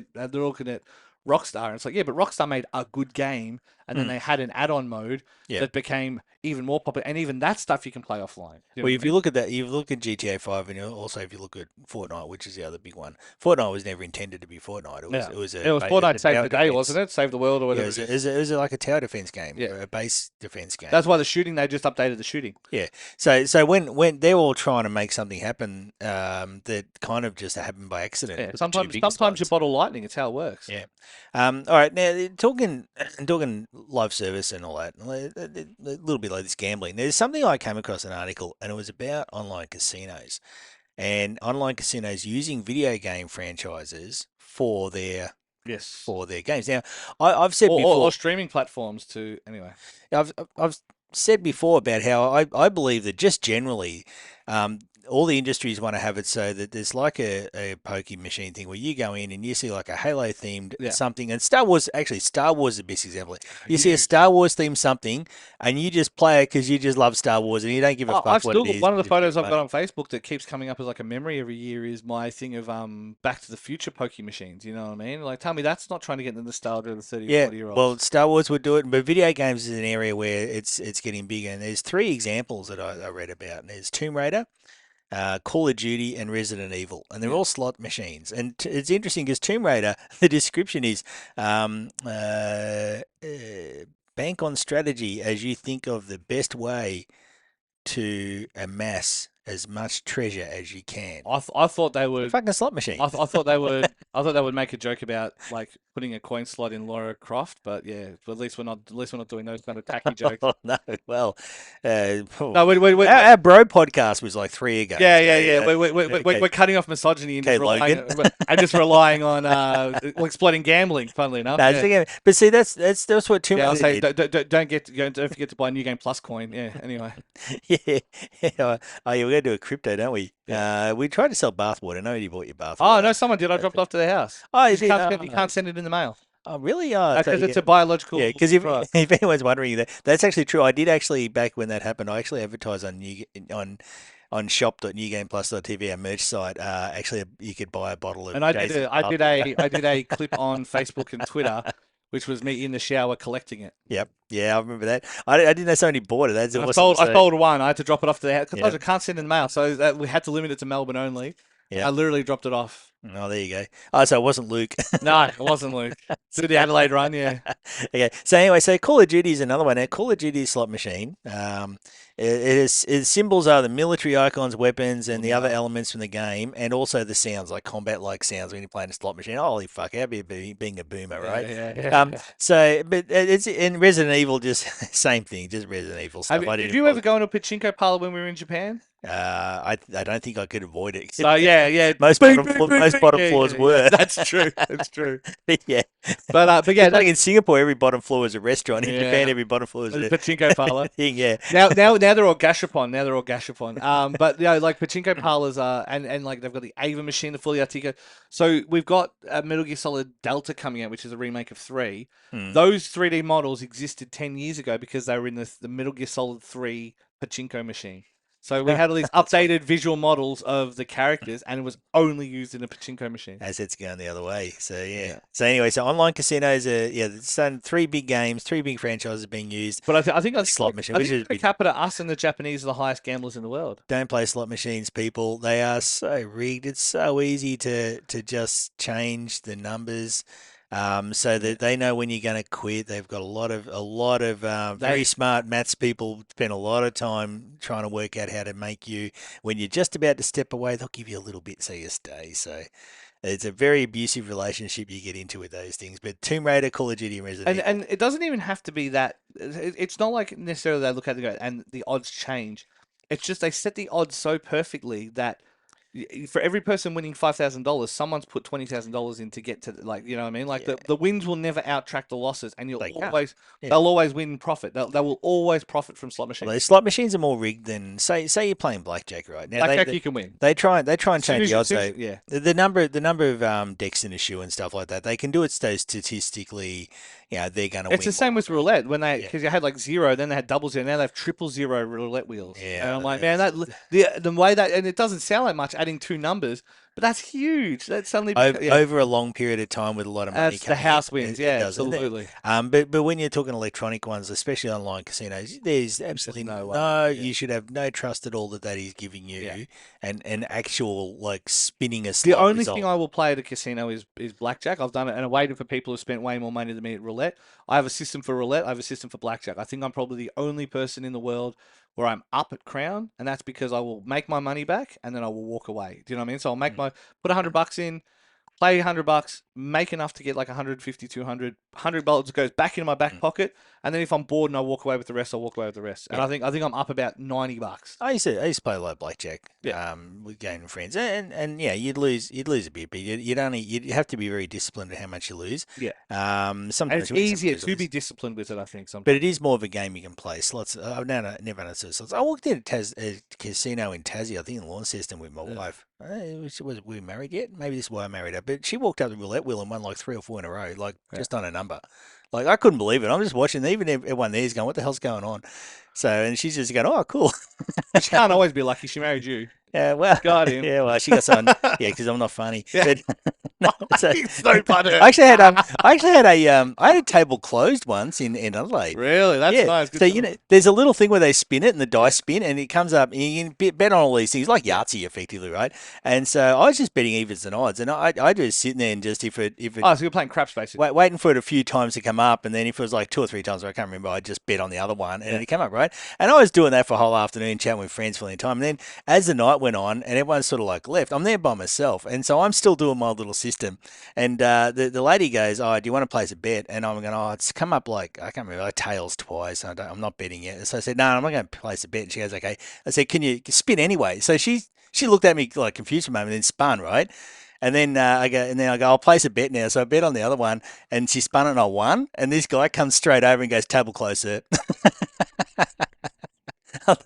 at Rockstar, and it's like, yeah, but Rockstar made a good game, and then Mm. they had an add-on mode Yeah. that became even more popular, and even that stuff you can play offline. You know Well, what I if you mean? look at that, you look at GTA 5, and also if you look at Fortnite, which is the other big one. Fortnite was never intended to be Fortnite. Yeah, It was it was Fortnite Save the Day, wasn't it? Save the world or Yeah, whatever it is. it was like a tower defense game, Yeah, or a base defense game. that's why the shooting they just updated the shooting. Yeah. So when they're all trying to make something happen, that kind of just happened by accident. Yeah, with the two biggest sometimes you ones. bottle lightning. It's how it works. Yeah. All right. Now talking live service and all that, a little bit like this gambling. There's something I came across an article, and it was about online casinos and online casinos using video game franchises Yes. for their games. Now, I've said Or, before. or streaming platforms to anyway. I've said before about how I believe that just generally, um, all the industries want to have it so that there's like a pokie machine thing where you go in and you see like a Halo themed Yeah. something, and Star Wars is the best example. You see a Huge. Star Wars themed something and you just play it because you just love Star Wars and you don't give a Oh, fuck I've what still it got is. one of the You just photos get I've got money. on Facebook that keeps coming up as like a memory every year is my thing of Back to the Future Poke machines. You know what I mean? Like, tell me that's not trying to get the nostalgia of the 30 or Yeah, 40-year-olds. well, Star Wars would do it, but video games is an area where it's getting bigger. And there's three examples that I read about. And there's Tomb Raider, Call of Duty, and Resident Evil, and they're Yeah. all slot machines. And it's interesting because Tomb Raider, the description is bank on strategy as you think of the best way to amass as much treasure as you can. I thought they The would. fucking slot machine. I thought they would. I thought they would make a joke about like putting a coin slot in Lara Croft, but yeah, but at least we're not. At least we're not doing those kind of tacky jokes. Oh, no, well, No, our bro podcast was like 3 ago. yeah, so, yeah, yeah. okay, We're cutting off misogyny and okay, just relying, Logan. and just relying on exploiting gambling. Funnily enough, No, yeah. but see, that's what Tomb Yeah, I'll Raider say did. don't forget to buy New Game Plus coin. Yeah. Anyway. Yeah. Oh, yeah, we're going to do a crypto, don't we? Yeah. We tried to sell bathwater. Nobody bought your Oh bathwater. no, someone did. I dropped off to their house. Oh, you You did? can't you can't send it in the mail Oh, really? Oh, I thought because you it's a get- biological yeah, because if, product. if anyone's wondering, that's actually true. I did actually, back when that happened, I actually advertised on shop.newgameplus.tv, our merch site. Actually, you could buy a bottle of And Jason's I did a clip on Facebook and Twitter, which was me in the shower collecting it. Yep. Yeah, I remember that. I didn't know somebody bought it. That's And awesome. I sold one. I had to drop it off to the house because Yeah. I can't send it in the mail, so we had to limit it to Melbourne only. Yeah. I literally dropped it off. Oh, there you go. Oh, so it wasn't Luke. No, it wasn't Luke. Through the Adelaide run, yeah. Okay. So anyway, so Call of Duty is another one. Now, Call of Duty is slot machine. Its symbols are the military icons, weapons, and the other elements from the game, and also the sounds, like combat-like sounds when you're playing a slot machine. Holy fuck, how be being a boomer, right? Yeah. So, but it's in Resident Evil, just same thing, just Resident Evil stuff. Did you ever go into a pachinko parlor when we were in Japan? I don't think I could avoid it. So yeah. Most Bing, bottom, bing, bing, most bing. bottom Yeah, floors yeah, were. yeah. That's true. That's true. Yeah. But yeah, It's like in Singapore, every bottom floor is a restaurant. In Yeah. Japan, every bottom floor is a a pachinko parlor. thing. Yeah. Now they're all gashapon. Now they're all gashapon. But like pachinko parlors are, and like they've got the Ava machine, the fully articulate. So we've got Metal Gear Solid Delta coming out, which is a remake of 3. Hmm. Those 3D models existed 10 years ago because they were in the Metal Gear Solid 3 pachinko machine. So we had all these updated visual models of the characters, and it was only used in a pachinko machine. Assets going the other way. So yeah. Yeah. So anyway, so online casinos are it's done 3 big games, 3 big franchises being used. But I think Slot machine, I which think is per capita, us and the Japanese are the highest gamblers in the world. Don't play slot machines, people. They are so rigged. It's so easy to just change the numbers. So that they know when you're going to quit. They've got a lot of very smart maths people spend a lot of time trying to work out how to make you, when you're just about to step away, they'll give you a little bit so you stay. So It's a very abusive relationship you get into with those things. But Tomb Raider, Call of Duty, and Resident Evil. And it doesn't even have to be that. It's not like necessarily they look at it and go, and the odds change. It's just they set the odds so perfectly that for every person winning $5,000, someone's put $20,000 in to get to like you know what I mean. Like Yeah, the wins will never outtrack the losses, and they can't. Yeah. they'll always win profit. They will always profit from slot Well, those machines. slot machines are more rigged than say you're playing blackjack, right? Now Blackjack you can win. they try and change the odds though. Yeah. The number of decks in a shoe and stuff like that, they can do it so statistically, they're going to It's win the same with more. roulette when they Yeah, because you had like zero, then they had double zero, now they have triple zero roulette wheels. And yeah. I'm like, man, that the way that and it doesn't sound like much adding two numbers, but that's huge. That suddenly yeah, Over a long period of time with a lot of money that's the coming in, house wins. it Yeah, does. absolutely. But when you're talking electronic ones, especially online casinos, there's There's absolutely no way. no. Yeah. You should have no trust at all that that is giving Yeah. you an actual like spinning a The slot only result. thing I will play at a casino is blackjack. I've done it and I waited for people who spent way more money than me at roulette. I have a system for roulette. I have a system for blackjack. I think I'm probably the only person in the world where I'm up at Crown, and that's because I will make my money back and then I will walk away. Do you know what I mean? So I'll make Mm, my put $100 in, play $100, make enough to get like 150, 200, $100 goes back into my back mm. pocket, and then if I'm bored and I walk away with the rest, I'll walk away with the rest. And Yeah. I think I'm up about $90. I used to play a lot of blackjack, Yeah, with gaming friends, and yeah, you'd lose a bit, but you'd have to be very disciplined at how much you lose. yeah. And Sometimes it's you win, easier sometimes you to be lose. disciplined with it, I think, But sometimes. it is more of a game you can play. Slots. I've never understood slots. I walked in a casino in Tassie, I think in Launceston with my Yeah. wife. Was we married yet? Maybe this is why I married her. But she walked up the roulette wheel and won like three or four in a row, like Yeah. just on a number. Like I couldn't believe it. I'm just watching. Even everyone there's going, "What the hell's going on?" So and she's just going, "Oh, cool." But she can't always be lucky. She married you. Yeah, well, Got him. yeah, well, she got someone. Yeah, because I'm not funny. Yeah. But no, so He's so butthurt. I had a table closed once in Adelaide. Really? That's Yeah, nice. Good so to know. there's a little thing where they spin it and the dice spin and it comes up and you can bet on all these things like Yahtzee effectively, right? And so I was just betting evens and odds, and I just sitting there and just if it Oh, so you're playing craps, basically. waiting for it a few times to come up, and then if it was like two or three times, I can't remember, I just bet on the other one and Yeah. it came up, right? And I was doing that for a whole afternoon, chatting with friends for the time, and then as the night went on and everyone sort of like left, I'm there by myself, and so I'm still doing my little system, and the lady goes, "Oh, do you want to place a bet?" And I'm going, "Oh, it's come up like I can't remember, like tails twice. I'm not betting yet." So I said, "No, I'm not going to place a bet." And she goes, "Okay." I said, "Can you spin anyway?" So she looked at me like confused for a moment, and then spun, right? And then I go, "I'll place a bet now." So I bet on the other one, and she spun it, and I won. And this guy comes straight over and goes, "Table closer."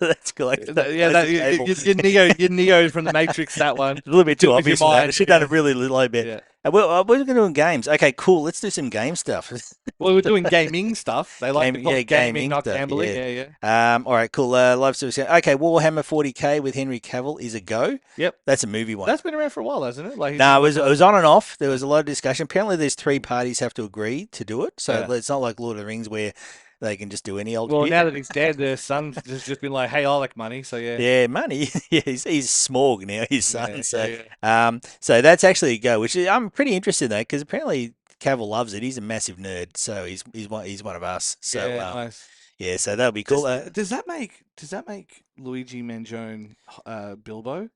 That's cool. Like, Yeah, close the table. you Neo from the Matrix, that one. A little bit too With your obvious for that. I mind. should have done a really low bit. Yeah. We're going to do games. Okay, cool. Let's do some game stuff. Well, we're doing gaming stuff. They like to call it gaming, gaming not stuff. gambling. Yeah, yeah. All right, cool. Live service. Okay, Warhammer 40K with Henry Cavill is a go. Yep. That's a movie one. That's been around for a while, hasn't it? Like, No, it was on and off. There was a lot of discussion. Apparently, there's three parties have to agree to do it. So Yeah. it's not like Lord of the Rings where they can just do any old Well, shit. now that he's dead, the son's just been like, "Hey, I like money," so yeah. Yeah, money. Yeah, he's Smorg now, his son. Yeah, So, yeah, yeah. so that's actually a go, which I'm pretty interested in that because apparently Cavill loves it. He's a massive nerd, so he's one of us. So, Yeah, nice. yeah, so that'll be cool. Does that make Luigi Mangione Bilbo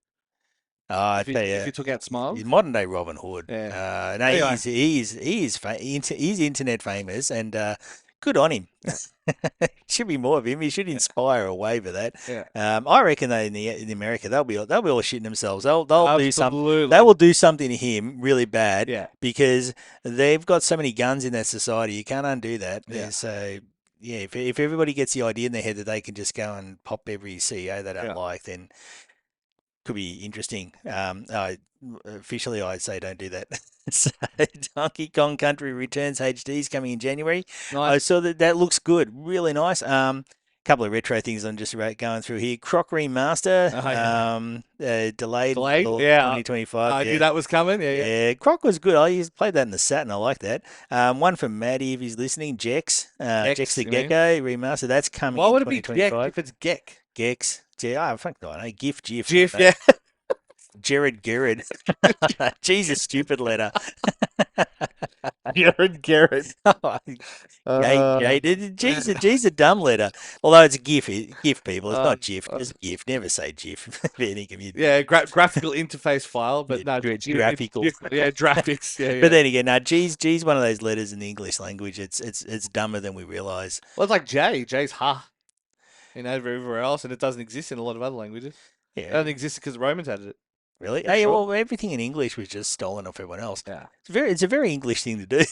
I tell if you, you took out he's Smiles? modern day Robin Hood. Yeah. No, Anyway, he's internet famous, and good on him. yeah, Should be more of him. He should inspire a wave of that. yeah. I reckon though in America they'll be all shitting themselves. They'll do something. Absolutely. They will do something to him really bad Yeah, because they've got so many guns in that society. You can't undo that. yeah, So yeah, if everybody gets the idea in their head that they can just go and pop every CEO they don't yeah. like, then could be interesting. Officially, I'd say don't do that. So, Donkey Kong Country Returns HD is coming in January. I Nice. saw that looks good, really nice. Couple of retro things I'm just going through here. Croc Remaster, Oh, yeah. delayed Delayed? till Yeah, 2025. I Yeah. knew that was coming. Yeah, yeah. Yeah, Croc was good. I used played that in the Saturn. I like that. One from Maddie, if he's listening. Jex, Jex Gex, the you mean? Remaster. That's coming Why in would it be Geck 2025. if it's Geck? Gex. I fuck no, I know. GIF, GIF. Jiff, I don't yeah. Jared Gerard. Jesus, stupid letter. Jared Garrett. Jay, Uh, G's a dumb letter. Although it's a GIF people. It's uh, not GIF, uh, just GIF. Never say GIF. Any yeah, graphical interface file, yeah, but no, graphical. yeah, graphics. Yeah, But yeah. then again, no, G's one of those letters in the English language. It's dumber than we realise. Well, it's like J. J's ha everywhere else, and it doesn't exist in a lot of other languages. It Yeah, only existed because the Romans added it. really. Pretty Hey, sure. well, everything in English was just stolen off everyone else. Yeah. It's a very English thing to do.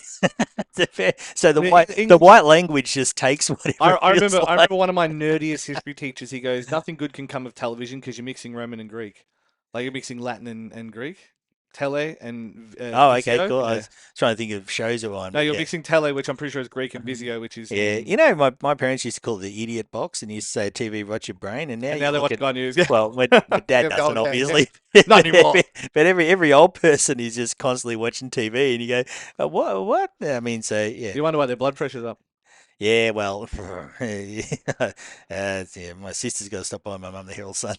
So I mean, the white language just takes whatever it feels I like. remember one of my nerdiest history teachers. He goes, "Nothing good can come of television because you're mixing Roman and Greek, like you're mixing Latin and Greek, tele and Oh, okay, Visio." cool. I Yeah. was trying to think of shows are on, No, but you're yeah. mixing tele, which I'm pretty sure is Greek, and Visio, which is Yeah, in. you know, my parents used to call it the idiot box, and used to say TV rots your brain, and now And you now they look watch at, Guy News. Yeah. well, my dad Yeah, doesn't yeah. obviously, Not anymore. but every old person is just constantly watching TV, and you go, what? I mean, so yeah, You wonder why their blood pressure's up. yeah, well, yeah, my sister's got to stop by my mum the Herald Sun.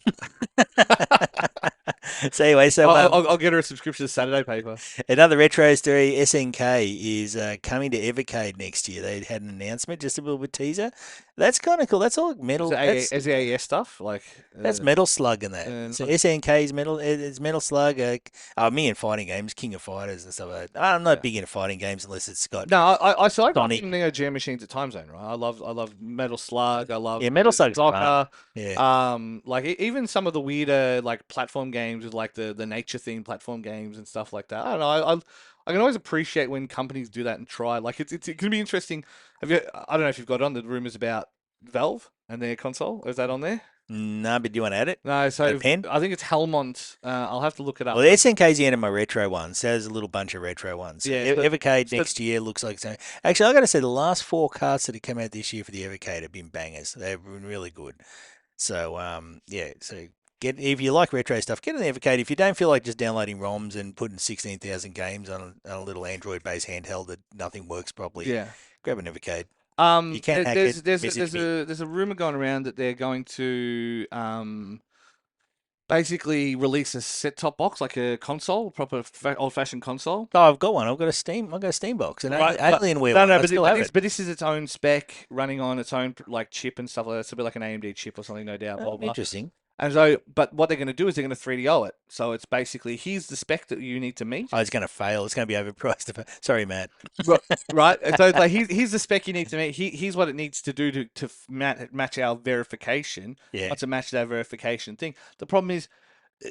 So anyway, I'll get her a subscription to Saturday paper. another retro story, SNK is coming to Evercade next year. They had an announcement, just a little bit teaser. That's kind of cool. That's all Is metal. it is it AES stuff? Like, That's Metal Slug in that. uh, So SNK's Metal, it's Metal Slug. Me and fighting games, King of Fighters and stuff like that. I'm not yeah. big into fighting games unless it's got No, I so I got Sonic. some Neo Geo machines at Time Zone, right? I love Metal Slug. I love Yeah, Metal Slug's fun. Soccer. Yeah. Like even some of the weirder like platform games with like the nature themed platform games and stuff like that. I don't know. I can always appreciate when companies do that and try. Like it's gonna be interesting. Have you? I don't know if you've got on the rumors about Valve and their console. Is that on there? No, but do you want to add it? No. A So pen? I think it's Helmont. I'll have to look it Well, up. the SNK's the end of my retro ones. So there's a little bunch of retro ones. Yeah. Evercade So next year looks like so. Actually, I got to say, the last four carts that have come out this year for the Evercade have been bangers. They've been really good. So yeah, so get if you like retro stuff, get an Evercade. If you don't feel like just downloading ROMs and putting 16,000 games on a little Android-based handheld that nothing works properly, yeah. grab an Evercade. You can hack it. Message me. There's a rumor going around that they're going to basically release a set-top box like a console, proper old-fashioned console. Oh, I've got one. I've got a Steam box, an Right, Alienware one. I still have it. but this is its own spec, running on its own like chip and stuff like that. It's a bit like an AMD chip or something, no doubt. Blah blah. Blah. Interesting. And so, but what they're going to do is they're going to 3DO it. So it's basically here's the spec that you need to meet. Oh, it's going to fail. It's going to be overpriced. Sorry, Matt. Right. So it's like here's the spec you need to meet. Here's what it needs to do to match our verification. Yeah. Not to match that verification thing. The problem is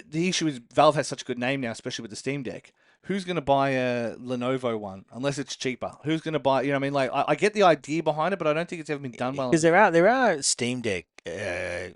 the issue is Valve has such a good name now, especially with the Steam Deck. Who's going to buy a Lenovo one unless it's cheaper? Who's going to buy? You know, what I mean, like I get the idea behind it, but I don't think it's ever been done well. Because there are Steam Deck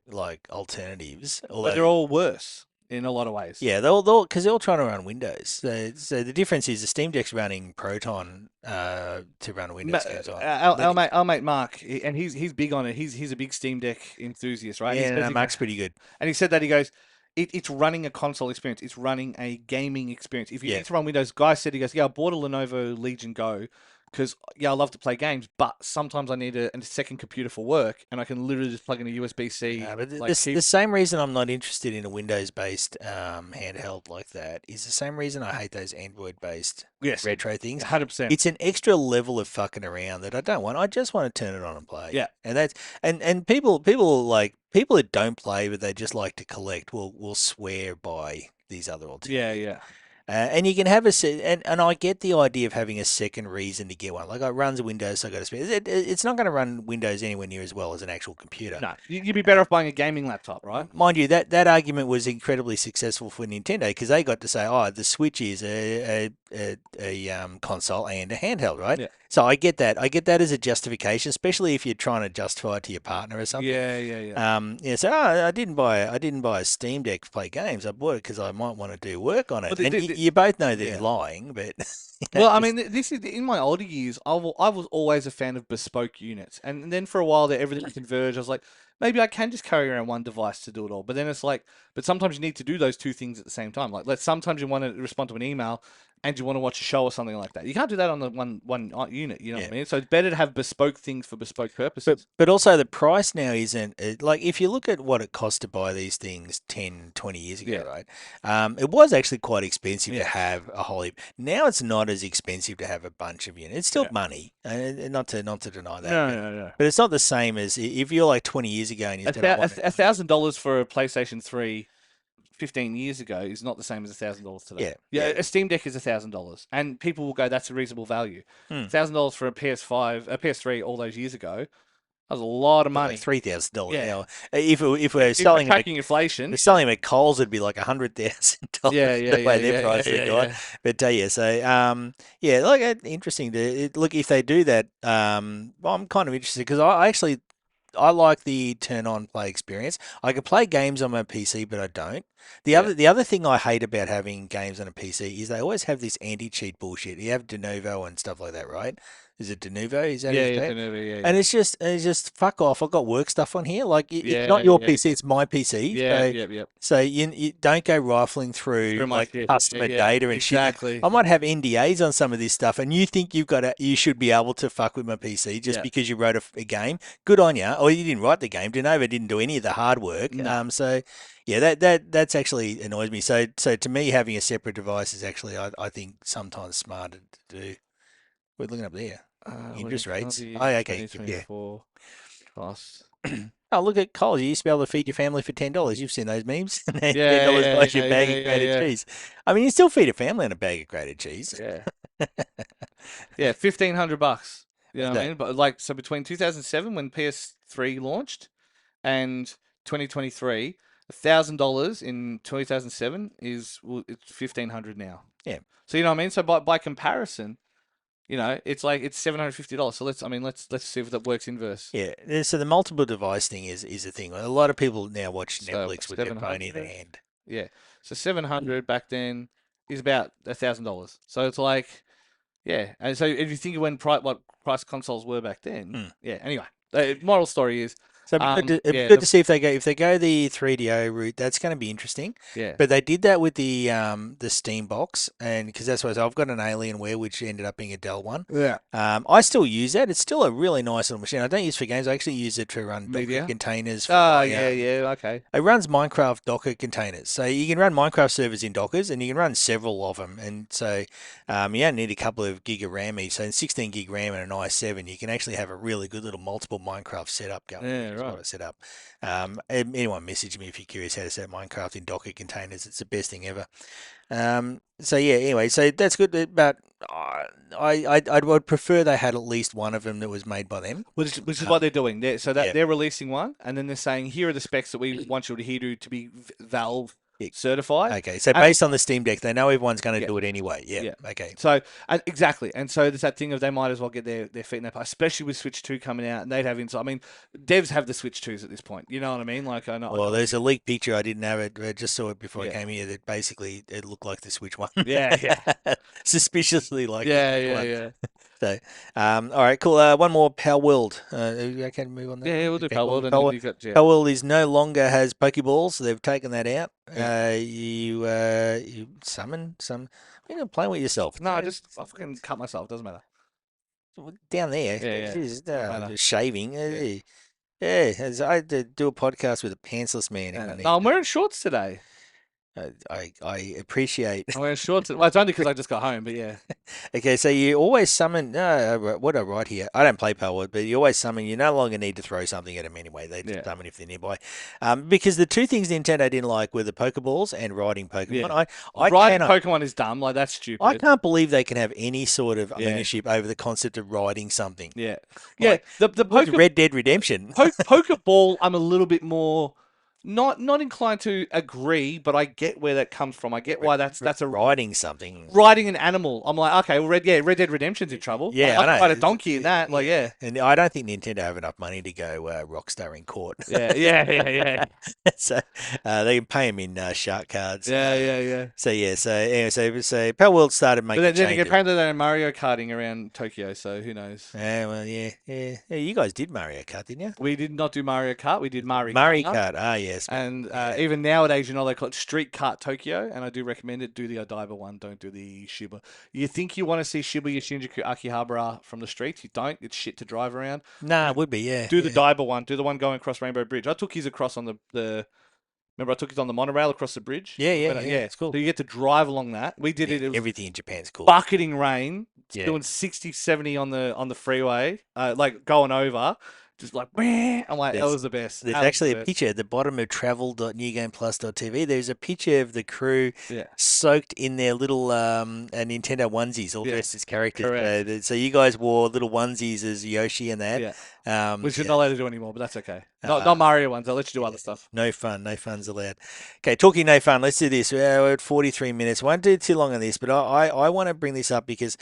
like alternatives, But they're although all worse in a lot of ways. yeah, because they're all trying to run Windows. So the difference is the Steam Deck's running Proton to run Windows games on. Our mate Mark, and he's big on it. He's a big Steam Deck enthusiast, right? Yeah, no, Mark's pretty good. And he said that he goes, it's running a console experience. It's running a gaming experience. If you Yeah. need to run Windows, guy said he goes, yeah, I bought a Lenovo Legion Go because yeah, I love to play games, but sometimes I need a second computer for work, and I can literally just plug in a USB-C. But Like the same reason I'm not interested in a Windows-based handheld like that is the same reason I hate those Android-based yes, retro things. 100%. It's an extra level of fucking around that I don't want. I just want to turn it on and play. Yeah. And that's and people that don't play but they just like to collect will swear by these other alternatives. Yeah, yeah. And you can have and I get the idea of having a second reason to get one. Like it runs Windows, so I got to spare. It's not going to run Windows anywhere near as well as an actual computer. No, you'd be better off buying a gaming laptop, right? Mind you, that argument was incredibly successful for Nintendo because they got to say, "Oh, the Switch is a console and a handheld, right?" Yeah. So I get that. I get that as a justification, especially if you're trying to justify it to your partner or something. Yeah, yeah, yeah. Yeah. So I didn't buy a Steam Deck to play games. I bought it because I might want to do work on it. Well, And you both know that yeah. you're lying, but Well, I mean, this is in my older years. I was always a fan of bespoke units, and then for a while there, everything converged. I was like, maybe I can just carry around one device to do it all. But then it's like, but sometimes you need to do those two things at the same time. Like, sometimes you want to respond to an email and you want to watch a show or something like that. You can't do that on the one unit. You know what Yeah. I mean? So it's better to have bespoke things for bespoke But purposes. but also the price now isn't like if you look at what it cost to buy these things 10, 20 years ago, Yeah, right? It was actually quite expensive to yeah, have a whole heap. Now it's not as expensive to have a bunch of units. It's still yeah. money, and not to deny that, No, but no, no. but it's not the same as if you're like 20 years ago and you said I want it. $1,000 for a PlayStation 3 15 years ago is not the same as $1,000 today. Yeah, Yeah, yeah. a Steam Deck is $1,000, and people will go, "That's a reasonable value." Hmm. $1,000 for a PS5, a PS3 all those years ago, that was a lot of Like money. $3,000 Yeah, now. If we're if we're selling them tracking inflation, we're selling them at Coles, it'd be like $100,000 yeah, yeah, the yeah, way their yeah, yeah, prices have yeah, gone. yeah, But yeah, so yeah, like interesting to look if they do that. Well, I'm kind of interested because I actually I like the turn on play experience. I can play games on my PC, but I don't. yeah, The other thing I hate about having games on a PC is they always have this anti cheat bullshit. You have Denuvo and stuff like that, right? Is it Denuvo? Is that how you yeah, yeah, say it? Geneva, yeah, And it's just fuck off. I've got work stuff on here. Like it's yeah, not yeah, your yeah, PC, it's my PC. yeah, So yeah, yeah. you don't go rifling through Through my like shit, yeah, customer yeah, data and shit. And exactly, I might have NDAs on some of this stuff, and you think you should be able to fuck with my PC just yeah, because you wrote a game. Good on you. Or you didn't write the game. Denova didn't do any of the hard work. no, So yeah, that's actually annoys me. So to me, having a separate device is actually I think sometimes smarter to do. We're looking up there. wedding Interest rates. calendar Oh, year yeah, okay. Yeah. 2024 cost. Oh, look at Coles. You used to be able to feed your family for $10. You've seen those memes. ten Yeah, dollars yeah, buys you a yeah, bag yeah, of yeah, grated yeah, cheese. I mean, you still feed a family on a bag of grated cheese. yeah. Yeah, $1,500. You know what I So, mean? But like, so between 2007 when PS3 launched and 2023, $1,000 in 2007 is well, it's 1,500 now. yeah, So you know what I mean? So by comparison, it's like it's $750. So let's see if that works inverse. yeah. So the multiple device thing is a thing. A lot of people now watch So Netflix with their phone in their 700, hand. yeah. So 700 back then is about $1,000. So it's like, yeah. And so if you think of what price consoles were back then, Hmm. yeah. Anyway, the moral story is, So it'd be yeah, good to see if they go the 3DO route. That's going to be interesting. yeah, But they did that with the Steam box, and because that's what I've got an Alienware which ended up being a Dell one. yeah, I still use that. It's still a really nice little machine. I don't use it for games. I actually use it to run Docker media. containers for Oh, my yeah, yeah, okay. it runs Minecraft Docker containers. So you can run Minecraft servers in Dockers and you can run several of them. And so you only need a couple of gig of RAM each. So in 16 gig RAM and an i7, you can actually have a really good little multiple Minecraft setup going, Yeah, which is what right. I set up. Anyone message me if you're curious how to set up Minecraft in Docker containers. It's the best thing ever. So yeah, anyway, so that's good. But I would prefer they had at least one of them that was made by them. Which is Uh, what they're doing. So that yeah. they're releasing one, and then they're saying, here are the specs that we want you to adhere to be Valve Yeah. certified. Okay, so And based on the Steam Deck, they know everyone's going to yeah, do it anyway. Yeah. yeah. Okay. So exactly, and so there's that thing of they might as well get their feet in that, especially with Switch 2 coming out, and they'd have insight. I mean, devs have the Switch 2s at this point. You know what I mean? Like I Well, know. there's a leaked picture. I didn't have it. I just saw it before I Yeah, came here. That basically it looked like the Switch one. yeah, yeah, Suspiciously like the yeah, Switch yeah, one. yeah. So, all right, cool. One more. Power World. Are you okay to move on that Yeah, one? yeah, we'll do Okay, Power cool. World, and then you got yeah. Power World is no longer has Pokeballs. So they've taken that out. Yeah. You summon some. You're playing with yourself. No, I fucking cut myself. Doesn't matter. Down there. Yeah, yeah. Jeez, Doesn't matter. just shaving. Yeah. Yeah, I had to do a podcast with a pantsless man. If I No, need I'm wearing shorts today. I appreciate. I'm wearing shorts. Well, it's only because I just got home, but yeah. Okay, so you always summon. What I write here, I don't play Palwood, but you always summon. You no longer need to throw something at them anyway. They just Yeah. summon if they're nearby. Because the two things Nintendo didn't like were the Pokeballs and riding Pokemon. Yeah. I Riding cannot. Pokemon is dumb. Like, that's I stupid. can't believe they can have any sort of Yeah. ownership over the concept of riding something. Yeah. Yeah. Like, The what's Red Dead Redemption. Pokeball, I'm a little bit more not inclined to agree, but I get where that comes from. I get why that's a Riding something. riding an animal. I'm like, okay, well, Red Dead Redemption's in trouble. Like, Yeah, I I can know. ride a donkey in that. Like, Yeah, yeah, and I don't think Nintendo have enough money to go Rockstar in court. yeah. So they can pay him in shark cards. Yeah. So yeah, so anyway, so Pal World started But making then again, changes. apparently they're Mario Karting around Tokyo, so who knows? Yeah, well, yeah. You guys did Mario Kart, didn't you? We did not do Mario Kart. We did Mario Mario Kart. Kart. Ah, yes. And Yeah. even nowadays, they call it Street Kart Tokyo, and I do recommend it. Do the Odaiba one, don't do the Shiba. You think you want to see Shibuya Shinjuku Akihabara from the streets? You don't. It's shit to drive around. Nah, Do, it would be. Yeah, do the yeah. Daiba one. Do the one going across Rainbow Bridge. I took his across on the. Remember, I took it on the monorail across the bridge. Yeah, yeah, Yeah. It's cool. So you get to drive along that. We did Yeah, it. It was everything in Japan's cool. bucketing rain, Yeah. doing 60, 70 on the freeway, like going over, just like, meh. I'm like, that There's was the best. there's That was actually the a best. picture at the bottom of travel.newgameplus.tv. There's a picture of the crew Yeah, soaked in their little Nintendo onesies, all yeah, dressed as characters. correct. So you guys wore little onesies as Yoshi and that. Yeah, which you're Yeah, not allowed to do anymore, but that's okay. uh, Not Mario ones. I'll let you do yeah, other stuff. no fun. No fun's allowed. Okay, talking no fun. Let's do this. We're at 43 minutes. Won't do too long on this, but I want to bring this up because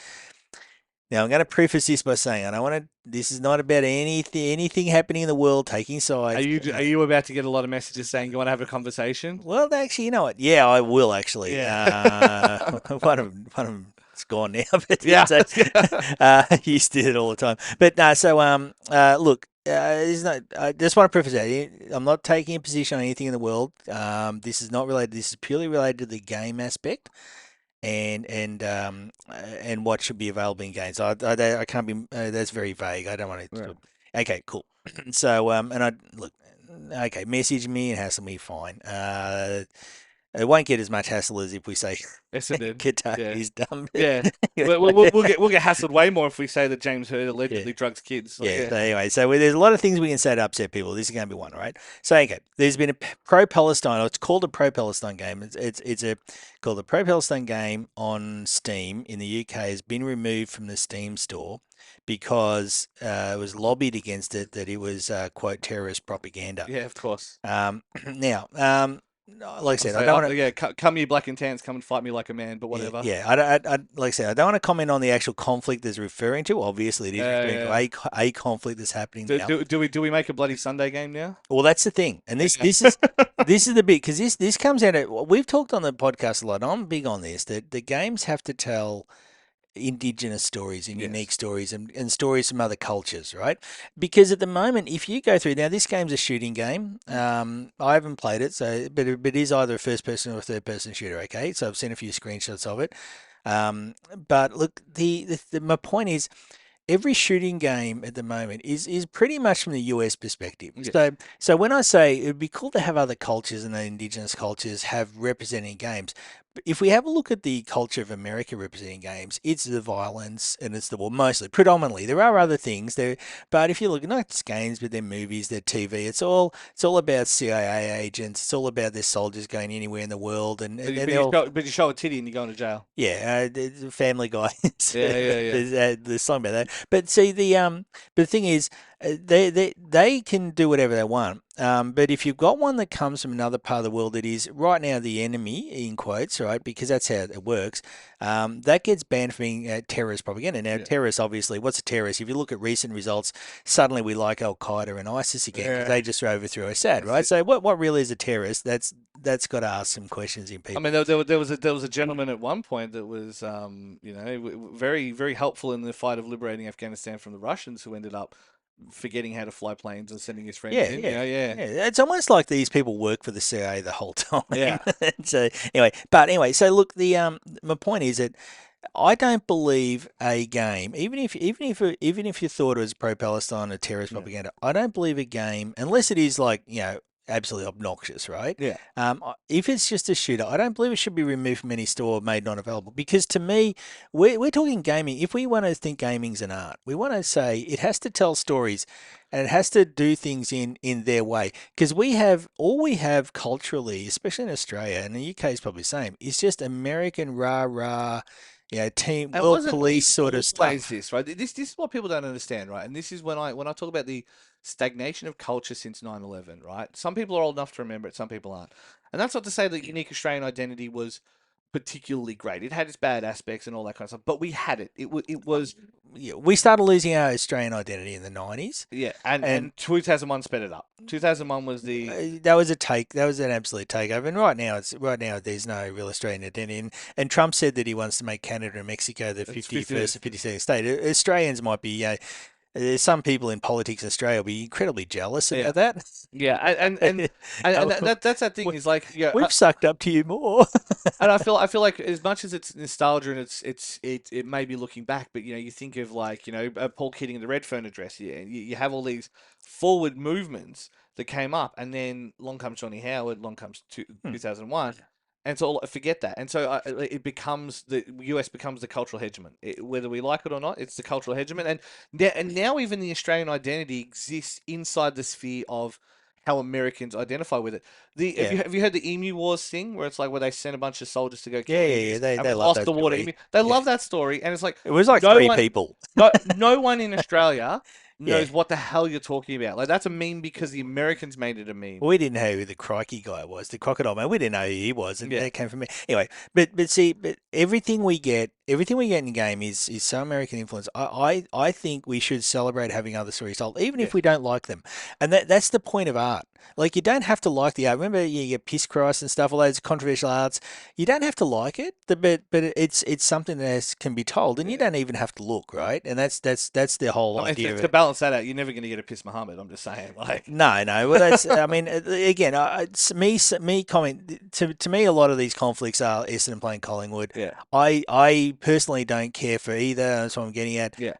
now I'm going to preface this by saying, and I want to. This is not about anything happening in the world taking Are sides. you about to get a lot of messages saying you want to have a conversation? Well, actually, you know what? Yeah, I will actually. Yeah, One of them's gone now, but yeah, so, I used to do it all the time. But no, so look, there's no. I just want to preface that I'm not taking a position on anything in the world. This is not related. This is purely related to the game aspect and what should be available in games. I can't be. That's very vague. I don't want right. to. Okay, cool. So and I look. Okay, message me and hassle me, fine. It won't get as much hassle as if we say Yes, it did. Yeah, Kentucky's dumb. yeah. Anyway, We'll get hassled way more if we say that James Hurd yeah. allegedly drugs kids. Like, Yeah. yeah, So anyway, there's a lot of things we can say to upset people. This is going to be one, all right? So okay, there's been a pro-Palestine. It's called a pro-Palestine game. It's a called a pro-Palestine game on Steam in the UK. Has been removed from the Steam store because it was lobbied against it that it was quote terrorist propaganda. yeah, of course. Now, like I I'll said, I say, don't want to. yeah, come you black and tans, come and fight me like a man, but Yeah, whatever. yeah. Like I said, I don't want to comment on the actual conflict that's referring to. Obviously, it is referring to Yeah. a conflict that's happening Do, now. do, do we do we make a bloody Sunday game now? Well, that's the thing, and this Yeah. this is this is the bit because this comes out of we've talked on the podcast a lot. And I'm big on this that the games have to tell indigenous stories and unique Yes. stories and stories from other cultures, right? Because at the moment, if you go through now, this game's a shooting game. I haven't played it, so but it is either a first person or a third person shooter. Okay, so I've seen a few screenshots of it. But look, my point is every shooting game at the moment is pretty much from the US perspective. Yes. So when I say it would be cool to have other cultures and the indigenous cultures have representing games, but if we have a look at the culture of America representing games, it's the violence and it's the well, mostly predominantly. There are other things there, but if you look not just games, but their movies, their TV, it's all about CIA agents. It's all about their soldiers going anywhere in the world, and they're all But you show a titty and you're going to jail. yeah, the Family Guy. Yeah. There's song about that. But see but the thing is, they can do whatever they want. But if you've got one that comes from another part of the world that is right now the enemy in quotes, right? Because that's how it works. That gets banned from being terrorist propaganda. Now, Yeah. terrorists, obviously, what's a terrorist? If you look at recent results, suddenly we like Al Qaeda and ISIS again because Yeah. they just overthrew Assad, That's right? it. So what really is a terrorist? That's got to ask some questions in I people. mean, there was a gentleman at one point that was, very very helpful in the fight of liberating Afghanistan from the Russians, who ended up forgetting how to fly planes and sending his friends Yeah, in. yeah, Yeah. yeah. It's almost like these people work for the CIA the whole time. Yeah. So anyway, so look, the my point is that I don't believe a game, even if you thought it was pro-Palestine or terrorist Yeah. propaganda, I don't believe a game unless it is like absolutely obnoxious, right? Yeah. If it's just a shooter, I don't believe it should be removed from any store, made not available. Because to me, we're talking gaming. If we want to think gaming's an art, we want to say it has to tell stories, and it has to do things in their way. Because all we have culturally, especially in Australia and the UK is probably the same, is just American rah rah. team And it world wasn't police sort of always stuff. this, right? This is what people don't understand, right? And this is when I talk about the stagnation of culture since 9/11, right? Some people are old enough to remember it, some people aren't. And that's not to say that unique Australian identity was particularly great. It had its bad aspects and all that kind of stuff, but we had it. It was Yeah, we started losing our Australian identity in the 90s, yeah, and and 2001 sped it up. 2001 was the that was a take. That was an absolute takeover. And right now there's no real Australian identity. And Trump said that he wants to make Canada and Mexico the it's 51st 50. and 52nd state. Australians might be. There's some people in politics in Australia will be incredibly jealous Yeah. about that. Yeah, that's that thing We- is like yeah, We've sucked up to you more. and I feel like as much as it's nostalgia and it may be looking back, but you think of like Paul Keating and the Redfern address. Yeah, you have all these forward movements that came up, and then long comes Johnny Howard, long comes 2001, and so forget that, and so it becomes the US becomes the cultural hegemon, whether we like it or not. It's the cultural hegemon, and now even the Australian identity exists inside the sphere of how Americans identify with it. Have Yeah, you heard the Emu Wars thing where it's like where they sent a bunch of soldiers to go kill yeah. emus and They we love lost that the water story. emu? They Yeah, love that story, and it's like it was like no three one, people. no one in Australia Yeah. knows what the hell you're talking about. Like that's a meme because the Americans made it a meme. Well, we didn't know who the crikey guy was, the crocodile man. We didn't know who he was, and Yeah, that came from me. Anyway, but see, but everything we get in the game is so American influence. I think we should celebrate having other stories told, even yeah, if we don't like them, and that's the point of art. Like you don't have to like the art. Remember, you get Piss Christ and stuff, all those controversial arts. You don't have to like it, but it's something that can be told, and you yeah. don't even have to look, right? And that's the whole I mean, idea of to it. balance that out, you're never going to get a Piss Muhammad. I'm just saying, like, No, no. Well, that's. I mean, again, me comment to me. A lot of these conflicts are Essendon playing Collingwood. yeah, I personally don't care for either. That's what I'm getting at. yeah,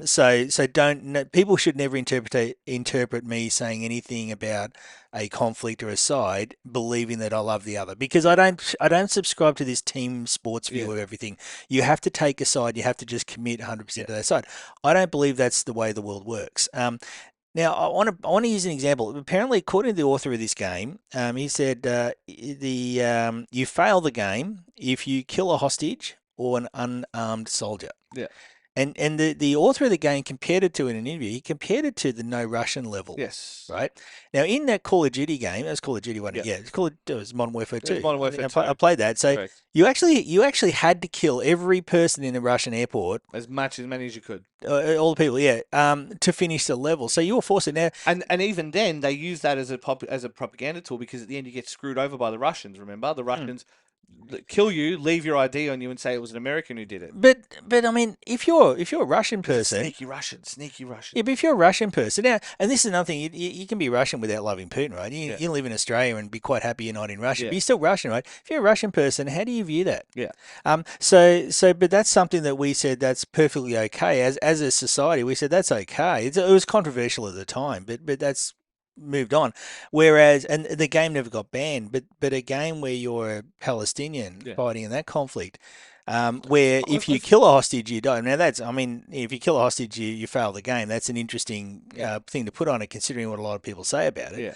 So don't. No, people should never interpret me saying anything about a conflict or a side, believing that I love the other, because I don't subscribe to this team sports yeah, view of everything. You have to take a side. You have to just commit yeah, 100% to that side. I don't believe that's the way the world works. Now, I want to use an example. Apparently, according to the author of this game, he said you fail the game if you kill a hostage or an unarmed soldier. yeah, And the author of the game compared it to in an interview. He compared it to the no Russian level, yes, right? Now, in that Call of Duty game, that's Call of Duty one. yeah. Yeah, it was Modern Warfare It was 2. Modern I think Warfare I 2, played that. So correct. you actually had to kill every person in the Russian airport, As many as you could. all the people, yeah, to finish the level. So you were forced to now. And even then, they use that as a propaganda tool because at the end you get screwed over by the Russians. Remember, the Russians kill you, leave your ID on you, and say it was an American who did it. But I mean, if you're a Russian person, Sneaky Russian, sneaky Russian. yeah, but if you're a Russian person now, and this is another thing, you can be Russian without loving Putin, right? You, Yeah, you live in Australia and be quite happy you're not in Russia, yeah, but you're still Russian, right? If you're a Russian person, how do you view that? yeah. But that's something that we said that's perfectly okay as a society. We said that's okay. It was controversial at the time, but that's moved on. Whereas, and the game never got banned, but a game where you're a Palestinian Yeah. fighting in that conflict, where I, if I, you kill a hostage, you die. Now I mean, if you kill a hostage, you fail the game. That's an interesting yeah, thing to put on it, considering what a lot of people say about it. yeah,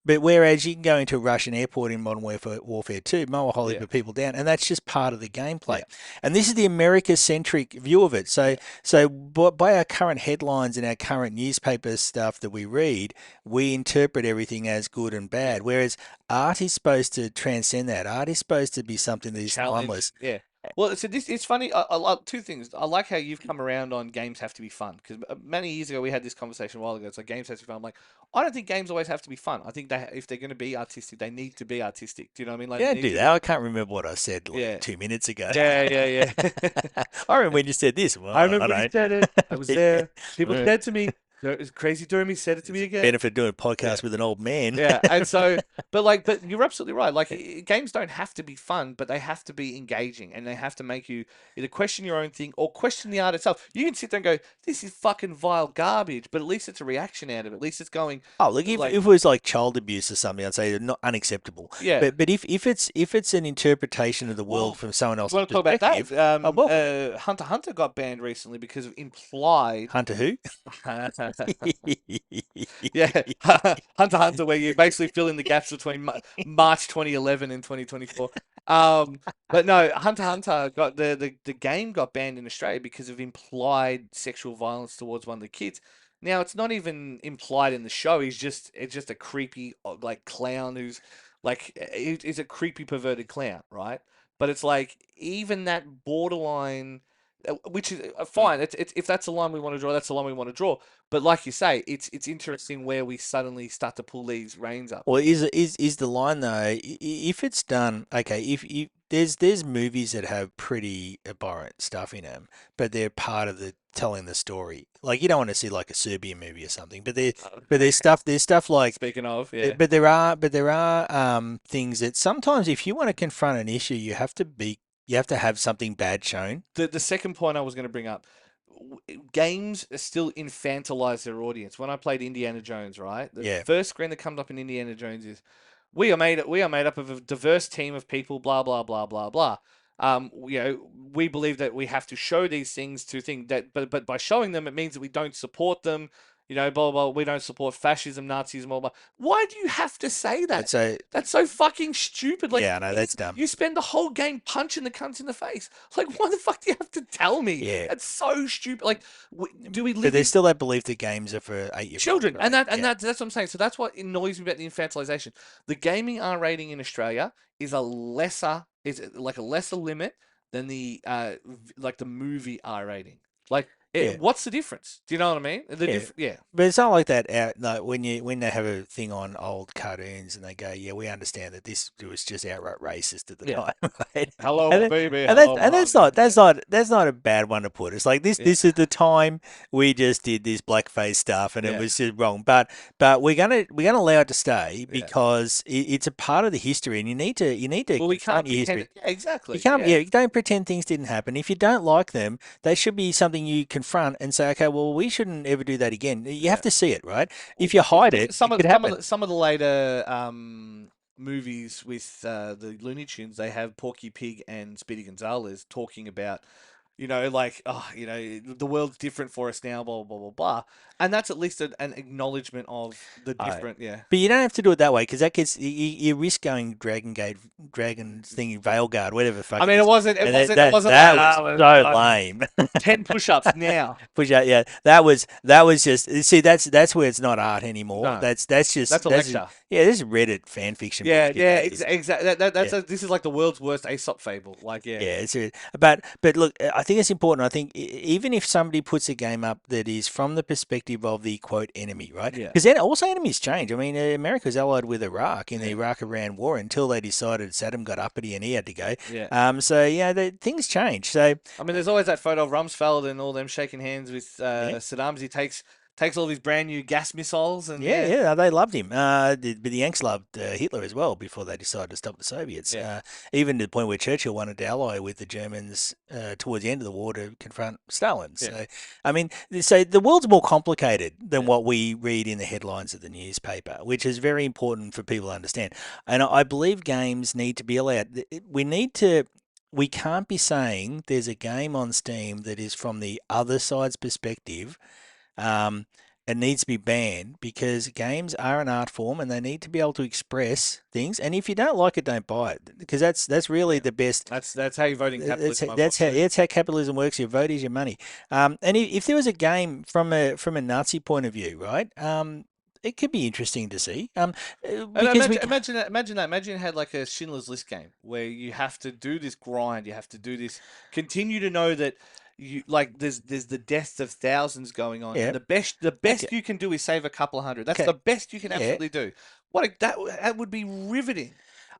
But whereas you can go into a Russian airport in Modern Warfare 2, mow a whole heap yeah, of people down, and that's just part of the gameplay. yeah, And this is the America-centric view of it. So, yeah. so by our current headlines and our current newspaper stuff that we read, we interpret everything as good and Yeah. bad. Whereas art is supposed to transcend that. Art is supposed to be something that is Challenge. timeless. Yeah. Well, so this it's funny. I like two things. I like how you've come around on games have to be fun because many years ago we had this conversation a while ago. It's like games have to be fun. I'm like, I don't think games always have to be fun. I think if they're going to be artistic, they need to be artistic. Do you know what I mean? Like, Yeah, they do need to that. I can't remember what I said like yeah, 2 minutes ago. yeah, yeah, yeah. I remember when you said this. Well, I I remember when you don't. said it. I was there. People Yeah. said to me, Crazy Dermie said it to me again." Benefit doing a Yeah. podcast with an old man. Yeah, and so, but you're absolutely right. Like, games don't have to be fun, but they have to be engaging, and they have to make you either question your own thing or question the art itself. You can sit there and go, "This is fucking vile garbage," but at least it's a reaction out of it. At least it's going, Oh, look, if like, it was like child abuse or something, I'd say not unacceptable. yeah. But if it's an interpretation of the world Well, from someone you else's want to talk about perspective, that? oh well, Hunter x Hunter got banned recently because of implied. Hunter who? Yeah, Hunter x Hunter, where you basically fill in the gaps between March 2011 and 2024. Um, but no, Hunter x Hunter got the game got banned in Australia because of implied sexual violence towards one of the kids. Now it's not even implied in the show. It's just a creepy like clown who's like is a creepy perverted clown, right? But it's like even that borderline, which is fine. It's if that's the line we want to draw, that's the line we want to draw. But like you say, it's interesting where we suddenly start to pull these reins up. Well, is the line though? If it's done, okay. If there's movies that have pretty abhorrent stuff in them, but they're part of the telling the story. Like you don't want to see like a Serbian movie or something, but there's stuff like Speaking of, yeah. but there are things that sometimes if you want to confront an issue, you have to have something bad shown. The second point I was going to bring up, games still infantilize their audience. When I played Indiana Jones, right, the Yeah, first screen that comes up in Indiana Jones is, we are made up of a diverse team of people, blah blah blah blah blah. We believe that we have to show these things to think that, but by showing them, it means that we don't support them. Blah blah. We don't support fascism, Nazism, blah blah. Why do you have to say that? that's a That's so fucking stupid. Like, yeah. No, that's dumb. you spend the whole game punching the cunts in the face. Like, why the fuck do you have to tell me? Yeah, That's so stupid. Like, do we but live there's in still that belief that games are for 8-year-olds, children? And right? that's Yeah, that's what I'm saying. So that's what annoys me about the infantilization. The gaming R rating in Australia is like a lesser limit than the like the movie R rating. Like, yeah. what's the difference? Do you know what I mean? Yeah, Yeah, but it's not like that out like when they have a thing on old cartoons and they go, yeah, we understand that this was just outright racist at the yeah. time, right? Hello, And then, baby. Hello, and mommy. Yeah, that's not a bad one to put. It's like yeah, this is the time we just did this blackface stuff and it yeah, was just wrong. But we're gonna allow it to stay yeah. because it's a part of the history and you need to Well, we confront can't your pretend. history. Yeah, You exactly. can't, Yeah. yeah, you don't pretend things didn't happen. If you don't like them, they should be something you confront and say, okay, well, we shouldn't ever do that again. You have Yeah. to see it, right? If Well, you hide think it, it could happen. some of the later movies with the Looney Tunes, they have Porky Pig and Speedy Gonzales talking about, like, oh, the world's different for us now, blah blah blah blah, and that's at least an acknowledgement of the All right. different. Yeah, But you don't have to do it that way because that gets you risk going Dragon thingy, Veilguard, whatever the I fuck it mean, it is, wasn't it and wasn't it wasn't like, that was so lame. 10 push-ups now. Push out, yeah, that was just see that's where it's not art anymore. No, Just that's a lecture. yeah, this is Reddit fan fiction Yeah, bullshit. yeah, That is. exactly. Yeah. This is like the world's worst Aesop fable. Like, yeah, Yeah, but look, I think it's important. I think even if somebody puts a game up that is from the perspective of the quote enemy, right? yeah, Because then also enemies change. I mean, America's allied with Iraq in the yeah, Iraq-Iran war until they decided Saddam got uppity and he had to go. yeah. So yeah, things change. So I mean, there's always that photo of Rumsfeld and all them shaking hands with yeah. Saddam as he takes all these brand new gas missiles and Yeah, yeah, yeah, they loved him. But the Yanks loved Hitler as well before they decided to stop the Soviets. yeah, Even to the point where Churchill wanted to ally with the Germans towards the end of the war to confront Stalin. yeah, So, I mean, so the world's more complicated than yeah, what we read in the headlines of the newspaper, which is very important for people to understand. And I believe games need to be allowed. We can't be saying there's a game on Steam that is from the other side's perspective um, it needs to be banned because games are an art form and they need to be able to express things. And if you don't like it, don't buy it because that's really yeah. the best. That's how you vote in capitalism. I've got too. That's how capitalism works. Your vote is your money. And if there was a game from a Nazi point of view, right? It could be interesting to see. And Because imagine you had like a Schindler's List game where you have to do this grind, you have to do this, continue to know that you like there's the deaths of thousands going on, yeah, and the okay, best you can do is save a couple of hundred. That's okay, the best you can yeah. absolutely do. That would be riveting.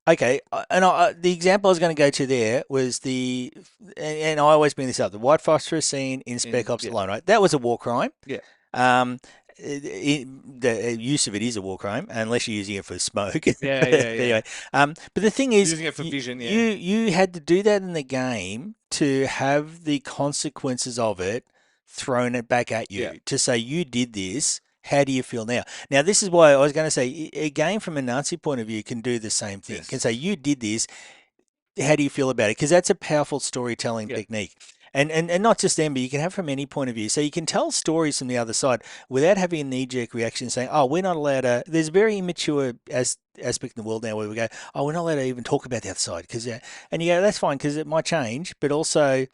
Okay, the example I was going to go to there was and I always bring this up, the white phosphorus scene in Spec Ops Yeah, Alone, right? That was a war crime. yeah, Um, the use of it is a war crime unless you're using it for smoke. yeah, yeah, yeah. Anyway, but the thing is, Using it for vision, yeah, you had to do that in the game to have the consequences of it thrown it back at yeah, you to say you did this. How do you feel now? Now, this is why I was going to say a game from a Nazi point of view can do the same thing. Can yes, say you did this. How do you feel about it? Because that's a powerful storytelling yeah, technique. and not just them, but you can have from any point of view. So you can tell stories from the other side without having a knee-jerk reaction saying, "Oh, we're not allowed to." There's a very immature aspect in the world now where we go, "Oh, we're not allowed to even talk about the other side," because and you go, "That's fine," because it might change. But also,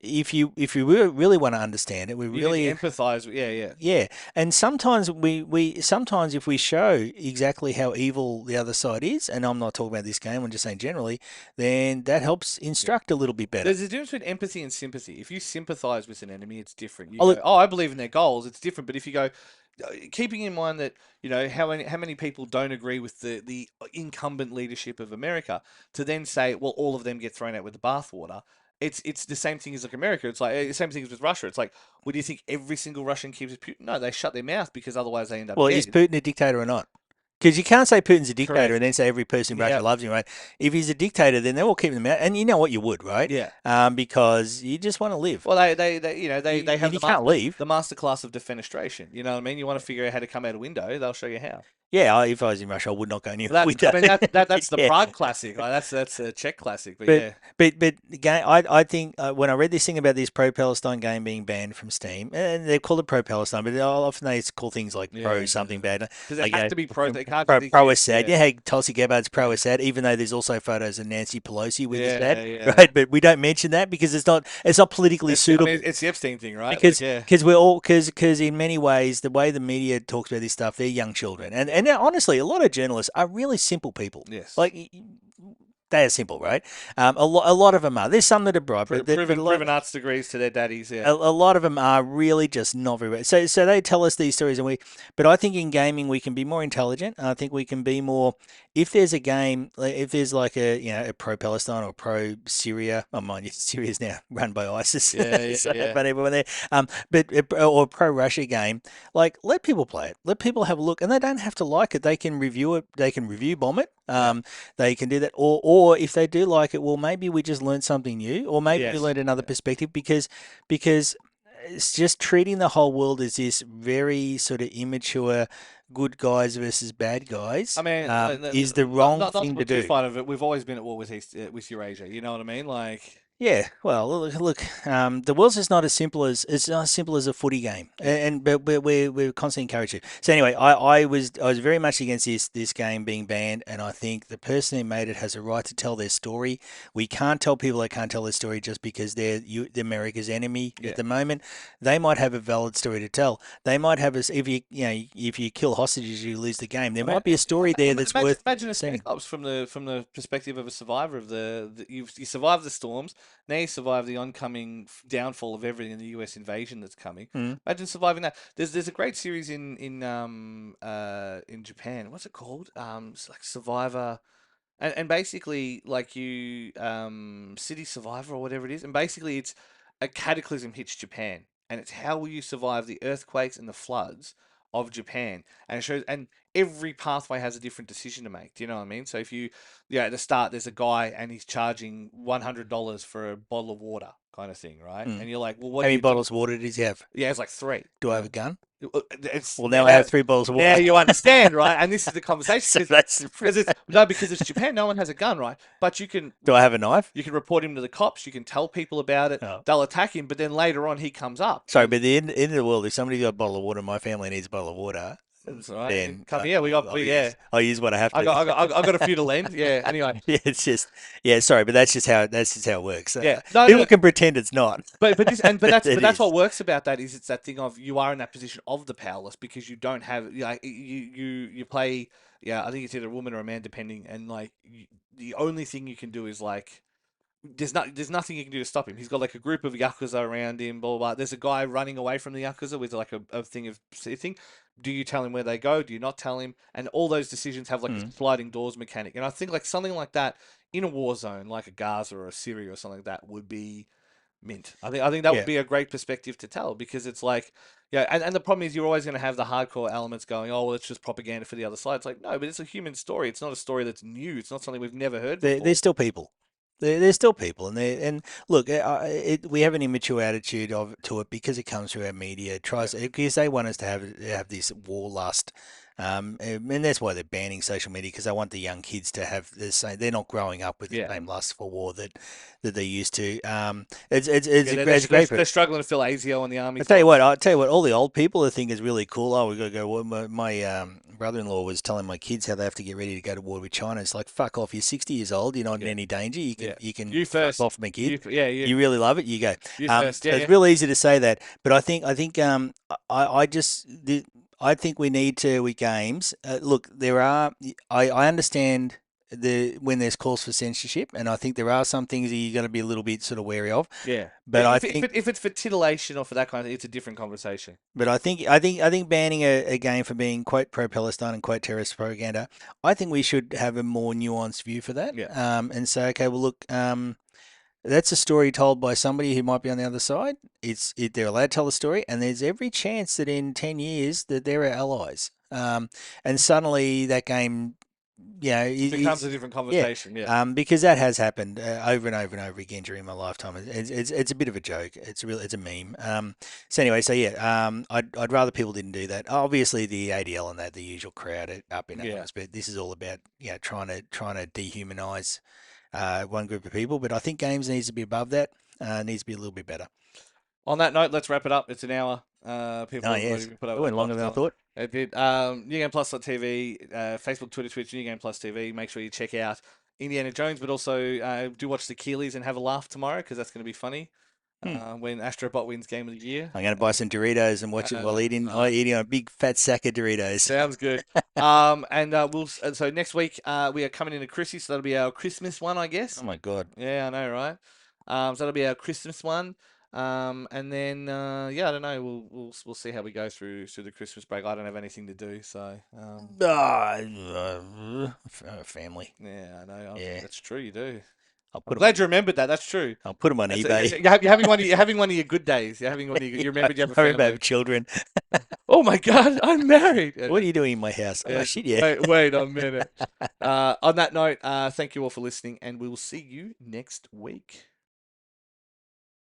if you really want to understand it, we You need to really empathize. Yeah, yeah. yeah, and sometimes we sometimes if we show exactly how evil the other side is, and I'm not talking about this game, I'm just saying generally, then that helps Yeah. instruct a little bit better. There's a difference between empathy and sympathy. If you sympathize with an enemy, it's different. You Oh, go, look, "Oh, I believe in their goals." It's different. But if you go, keeping in mind that how many people don't agree with the incumbent leadership of America, to then say, well, all of them get thrown out with the bathwater. It's the same thing as like America. It's like the same thing as with Russia. It's like, well, do you think every single Russian keeps Putin? No, they shut their mouth because otherwise they end up well, is dead. Putin a dictator or not? Because you can't say Putin's a dictator and Correct. then say every person in Russia Yeah. loves him, right? If he's a dictator, then they're all keeping them out, and you know what you would, right? Yeah. Because you just want to live. Well, they they have You can't leave. the master class of defenestration. You know what I mean? You want to figure out how to come out a window, they'll show you how. Yeah, if I was in Russia, I would not go near a Well, I window. mean that's the Yeah, Prague classic. Like, that's a Czech classic. But But yeah, but the game, I think when I read this thing about this pro Palestine game being banned from Steam, and they call it pro Palestine, but often they call things like pro yeah, something bad, because it like has to be pro. They can't pro just pro exist. Assad. Yeah, Yeah, hey, Tulsi Gabbard's pro yeah, Assad, even though there's also photos of Nancy Pelosi with Assad, yeah. right? But we don't mention that because it's not politically I mean, suitable. it's the Epstein thing, right? Like, Because yeah, because we're all because in many ways the way the media talks about this stuff, they're young children, and honestly, a lot of journalists are really simple people. yes, Like they are simple, right? A lot of them are. There's some that are bright, but proven arts degrees to their daddies. Yeah, a lot of them are really just not very. So they tell us these stories, and but I think in gaming we can be more intelligent. I think we can be more. If there's a game, if there's like a pro Palestine or pro Syria, oh mind you, Syria's now run by ISIS, yeah, yeah, so yeah. but everyone there. But or pro Russia game, like let people play it, let people have a look, and they don't have to like it. They can review it. They can review bomb it. Yeah. They can do that, or if they do like it, well, maybe we just learned something new, or maybe we Yes. learned another perspective because it's just treating the whole world as this very sort of immature good guys versus bad I guys mean, is the not, wrong not to thing to put too do. far of it. We've always been at war with with Eurasia. You know what I mean? Like, Yeah, well, look, the world's just not as simple as it's not as simple as a footy game, yeah, but we're constantly encouraged to. So anyway, I was very much against this game being banned, and I think the person who made it has a right to tell their story. We can't tell people they can't tell their story just because they're America's enemy yeah. at the moment. They might have a valid story to tell. They might have if if you kill hostages, you lose the game. There I mean, might be a story there that's worth imagine a seeing. spec ops from the perspective of a survivor of you survived the storms. Now you survive the oncoming downfall of everything in the U.S. invasion that's coming. Mm. Imagine surviving that. There's a great series in Japan. What's it called? It's like Survivor. And basically, like City Survivor or whatever it is, and basically it's a cataclysm hits Japan, and it's how will you survive the earthquakes and the floods of Japan, and it shows, and every pathway has a different decision to make. Do you know what I mean? So if yeah, at the start there's a guy and he's charging $100 for a bottle of water, kind of thing, right? Mm. And you're like, well, what How do many you do? bottles of water does he have? Yeah, it's like three. Do I have a gun? It's Well, now I have 3 bottles of now water. you understand, right? And this is the conversation So that's because it's no, because it's Japan. No one has a gun, right? But Do I have a knife? you can report him to the cops. You can tell people about it. Oh. They'll attack him, but then later on he comes up. Sorry, but the end of the world, if somebody's got a bottle of water, my family needs a bottle of water, That's all right. then Come here. Yeah. I'll use what I have I to. got a few to lend. Yeah. Anyway. Yeah, it's just yeah. Sorry, but that's just how it works. Yeah. No, People no. can pretend it's not. But It that's what is. works about that is it's that thing of you are in that position of the powerless because you don't have like you play yeah I think it's either a woman or a man depending and like the only thing you can do is like there's nothing you can do to stop him. He's got like a group of yakuza around him, blah blah. Blah. There's a guy running away from the yakuza with like a thing of thing. Do you tell him where they go? Do you not tell him? And all those decisions have like a Mm. sliding doors mechanic. And I think like something like that in a war zone, like a Gaza or a Syria or something like that, would be mint. I think that would Yeah. be a great perspective to tell because it's like yeah, and the problem is you're always going to have the hardcore elements going, oh well, it's just propaganda for the other side. It's like no, but it's a human story. It's not a story that's new. It's not something we've never heard They're before. still people. They're still people, and look, we have an immature attitude of to it because it comes through our media. It Yeah. tries because they want us to have this war lust And that's why they're banning social media because they want the young kids to have the same. They're not growing up with the Yeah. same lust for war that they used to. It's Yeah, it's a great. they're struggling to fill ASIO on the army I'll spots. tell you what, all the old people I think is really cool. Oh, we got to go. Well, my brother-in-law was telling my kids how they have to get ready to go to war with China. It's like, fuck off. You're 60 years old. You're not in Yeah, any danger. You can yeah. you can You fuck first. off, my kid. Yeah, you. You really love it. You go. You first. Yeah, It's yeah. real easy to say that, but I just I think we need to with games. Look, there are. I understand when there's calls for censorship, and I think there are some things that you're going to be a little bit sort of wary of. Yeah. But I think If it's for titillation or for that kind of thing, it's a different conversation. But I think banning a game for being quote pro-Palestine and quote terrorist propaganda, I think we should have a more nuanced view for that, Yeah. and say, okay, well, look, that's a story told by somebody who might be on the other side. They're allowed to tell the story, and there's every chance that in 10 years that they're our allies, and suddenly that game, Becomes a is different yeah, conversation. Yeah. because that has happened over and over and over again during my lifetime. It's a bit of a joke. It's a meme. So anyway, so yeah, I'd rather people didn't do that. Obviously, the ADL and that the usual crowd are up in Yeah. arms, but this is all about trying to dehumanize one group of people. But I think games needs to be above that. Needs to be a little bit better. On that note, let's wrap it up. It's an hour. People Oh have already yes, put it over the went longer clock, than I so thought. it did. NewGamePlus.tv, Facebook, Twitter, Twitch, New Game Plus TV. Make sure you check out Indiana Jones, but also do watch the Keeleys and have a laugh tomorrow because that's going to be funny. Hmm. When Astrobot wins Game of the Year. I'm going to buy some Doritos and watch it while eating. Uh, Eating a big fat sack of Doritos. Sounds good. So next week we are coming into Chrissy, so that'll be our Christmas one, I guess. Oh my god. Yeah, I know, right? So that'll be our Christmas one. And then yeah, I don't know. We'll see how we go through the Christmas break. I don't have anything to do, so Family. yeah, I know. Yeah, That's true. You do. I'll I'm put them glad on. you remembered that. That's true. I'll put them on That's eBay. you're having one. You're having one of your good days. You're having one of your. You remembered you have a I remember family. having children. Oh my God, I'm married. What are you doing in my house? Oh Yeah, shit, yeah. wait a minute. On that note, thank you all for listening, and we will see you next week.